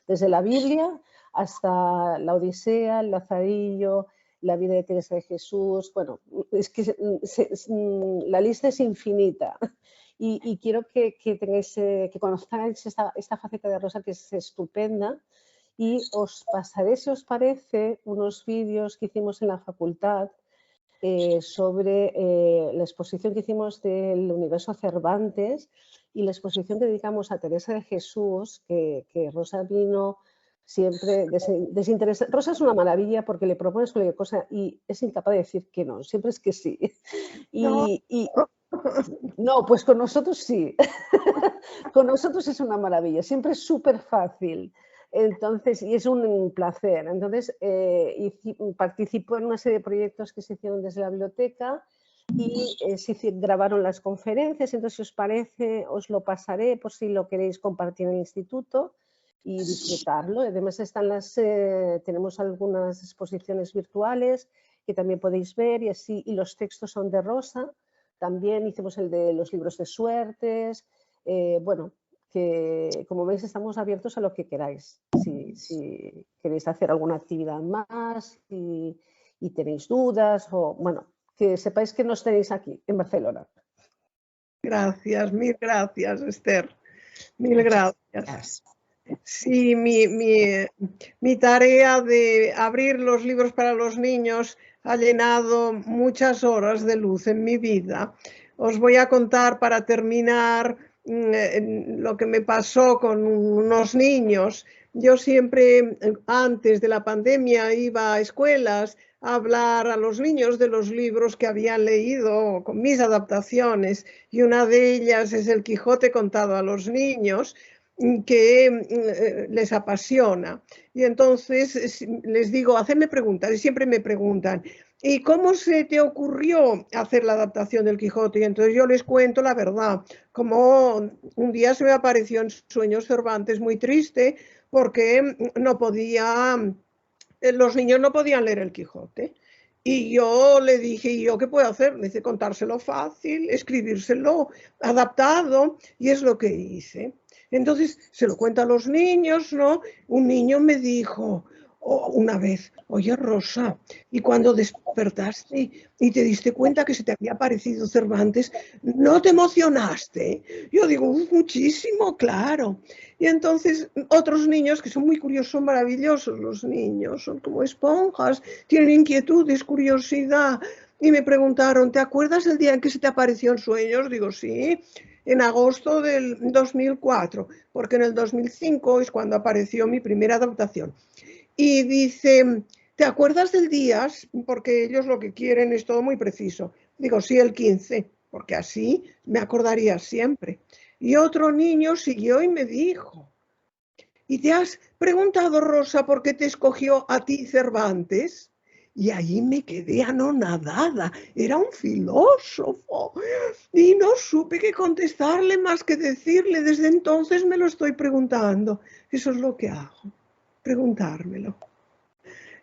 desde la Biblia hasta la Odisea, el Lazarillo, la vida de Teresa de Jesús. Bueno, es que la lista es infinita. Y quiero que tengáis, que conozcáis esta faceta de Rosa, que es estupenda. Y os pasaré, si os parece, unos vídeos que hicimos en la facultad sobre la exposición que hicimos del universo Cervantes y la exposición que dedicamos a Teresa de Jesús, que Rosa vino siempre desinteresada. Rosa es una maravilla porque le propones cualquier cosa y es incapaz de decir que no, siempre es que sí. No, pues con nosotros sí. Con nosotros es una maravilla, siempre es súper fácil. Entonces, y es un placer. Entonces, participó en una serie de proyectos que se hicieron desde la biblioteca y se grabaron las conferencias. Entonces, si os parece, os lo pasaré por si lo queréis compartir en el instituto y disfrutarlo. Además, tenemos algunas exposiciones virtuales que también podéis ver, y los textos son de Rosa. También hicimos el de los libros de suertes. Bueno, que como veis estamos abiertos a lo que queráis. Si queréis hacer alguna actividad más y tenéis dudas, o bueno, que sepáis que nos tenéis aquí en Barcelona. Gracias, mil gracias, Esther. Mil gracias. Sí, mi tarea de abrir los libros para los niños ha llenado muchas horas de luz en mi vida. Os voy a contar para terminar lo que me pasó con unos niños. Yo siempre, antes de la pandemia, iba a escuelas a hablar a los niños de los libros que habían leído con mis adaptaciones, y una de ellas es El Quijote contado a los niños, que les apasiona. Y entonces les digo, hacedme preguntas, y siempre me preguntan, ¿y cómo se te ocurrió hacer la adaptación del Quijote? Y entonces yo les cuento la verdad. Como un día se me apareció en sueños Cervantes muy triste porque los niños no podían leer el Quijote. Y yo le dije, ¿y yo qué puedo hacer? Le dice, contárselo fácil, escribírselo adaptado, y es lo que hice. Entonces se lo cuenta a los niños, ¿no? Un niño me dijo una vez, oye Rosa, y cuando despertaste y te diste cuenta que se te había aparecido Cervantes, ¿no te emocionaste? Yo digo, muchísimo, claro. Y entonces otros niños, que son muy curiosos, son maravillosos los niños, son como esponjas, tienen inquietudes, curiosidad, y me preguntaron, ¿te acuerdas el día en que se te apareció en sueños? Digo, sí, en agosto del 2004, porque en el 2005 es cuando apareció mi primera adaptación. Y dice, ¿te acuerdas del día? Porque ellos lo que quieren es todo muy preciso. Digo, sí, el 15, porque así me acordaría siempre. Y otro niño siguió y me dijo, ¿y te has preguntado, Rosa, por qué te escogió a ti Cervantes? Y ahí me quedé anonadada, era un filósofo, y no supe qué contestarle más que decirle, desde entonces me lo estoy preguntando. Eso es lo que hago, preguntármelo.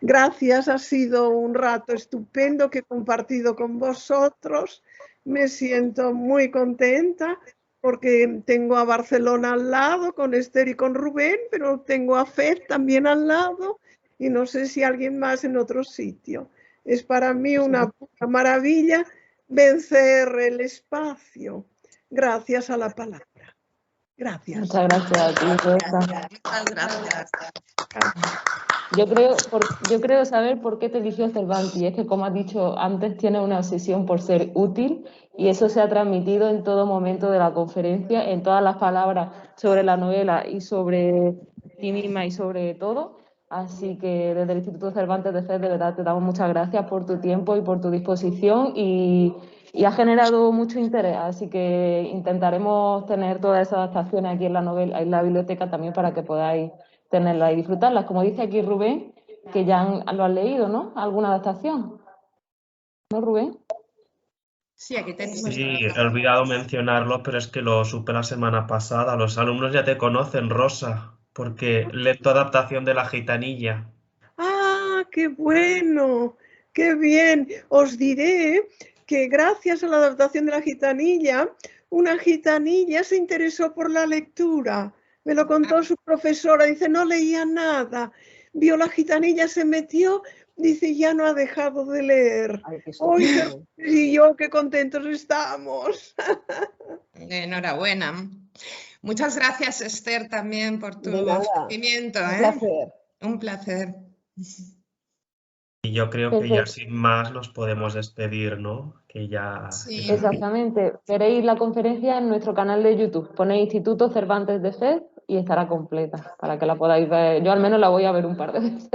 Gracias, ha sido un rato estupendo que he compartido con vosotros. Me siento muy contenta porque tengo a Barcelona al lado con Esther y con Rubén, pero tengo a Fed también al lado y no sé si alguien más en otro sitio. Es para mí una pura maravilla vencer el espacio gracias a la palabra. Gracias. Muchas gracias a ti, Rosa. Muchas gracias. Yo creo saber por qué te eligió Cervantes, y es que, como has dicho antes, tienes una obsesión por ser útil y eso se ha transmitido en todo momento de la conferencia, en todas las palabras sobre la novela y sobre ti misma y sobre todo. Así que desde el Instituto Cervantes de FED, de verdad, te damos muchas gracias por tu tiempo y por tu disposición y ha generado mucho interés. Así que intentaremos tener todas esas adaptaciones aquí en la novela, en la biblioteca también, para que podáis tenerlas y disfrutarlas. Como dice aquí Rubén, que ya lo han leído, ¿no? ¿Alguna adaptación? ¿No, Rubén? Sí, aquí tenemos. Sí, he olvidado mencionarlo, pero es que lo supe la semana pasada. Los alumnos ya te conocen, Rosa, porque leen tu adaptación de La Gitanilla. ¡Ah, qué bueno! ¡Qué bien! Os diré que gracias a la adaptación de La Gitanilla, una gitanilla se interesó por la lectura. Me lo contó su profesora, dice, no leía nada. Vio La Gitanilla, se metió, dice, ya no ha dejado de leer. ¡Ay, y yo qué contentos estamos! Enhorabuena. Muchas gracias, Esther, también por tu De nada. ofrecimiento. Un placer. Un placer. Y yo creo que ya sin más nos podemos despedir, ¿no? Que ya... Sí. Exactamente. Veréis la conferencia en nuestro canal de YouTube. Ponéis Instituto Cervantes de FED y estará completa para que la podáis ver. Yo al menos la voy a ver un par de veces.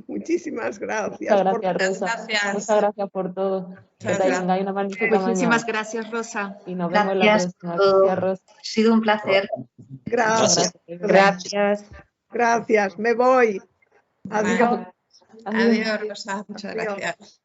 Muchísimas gracias. Muchas gracias, Rosa. Gracias. Muchas gracias por todo. Que tengáis una magnífica mañana. Muchísimas gracias, Rosa. Y nos vemos en la próxima. Gracias, Rosa. Ha sido un placer. Gracias. Gracias. Gracias. Me voy. Adiós. Adiós, Rosa. Muchas gracias.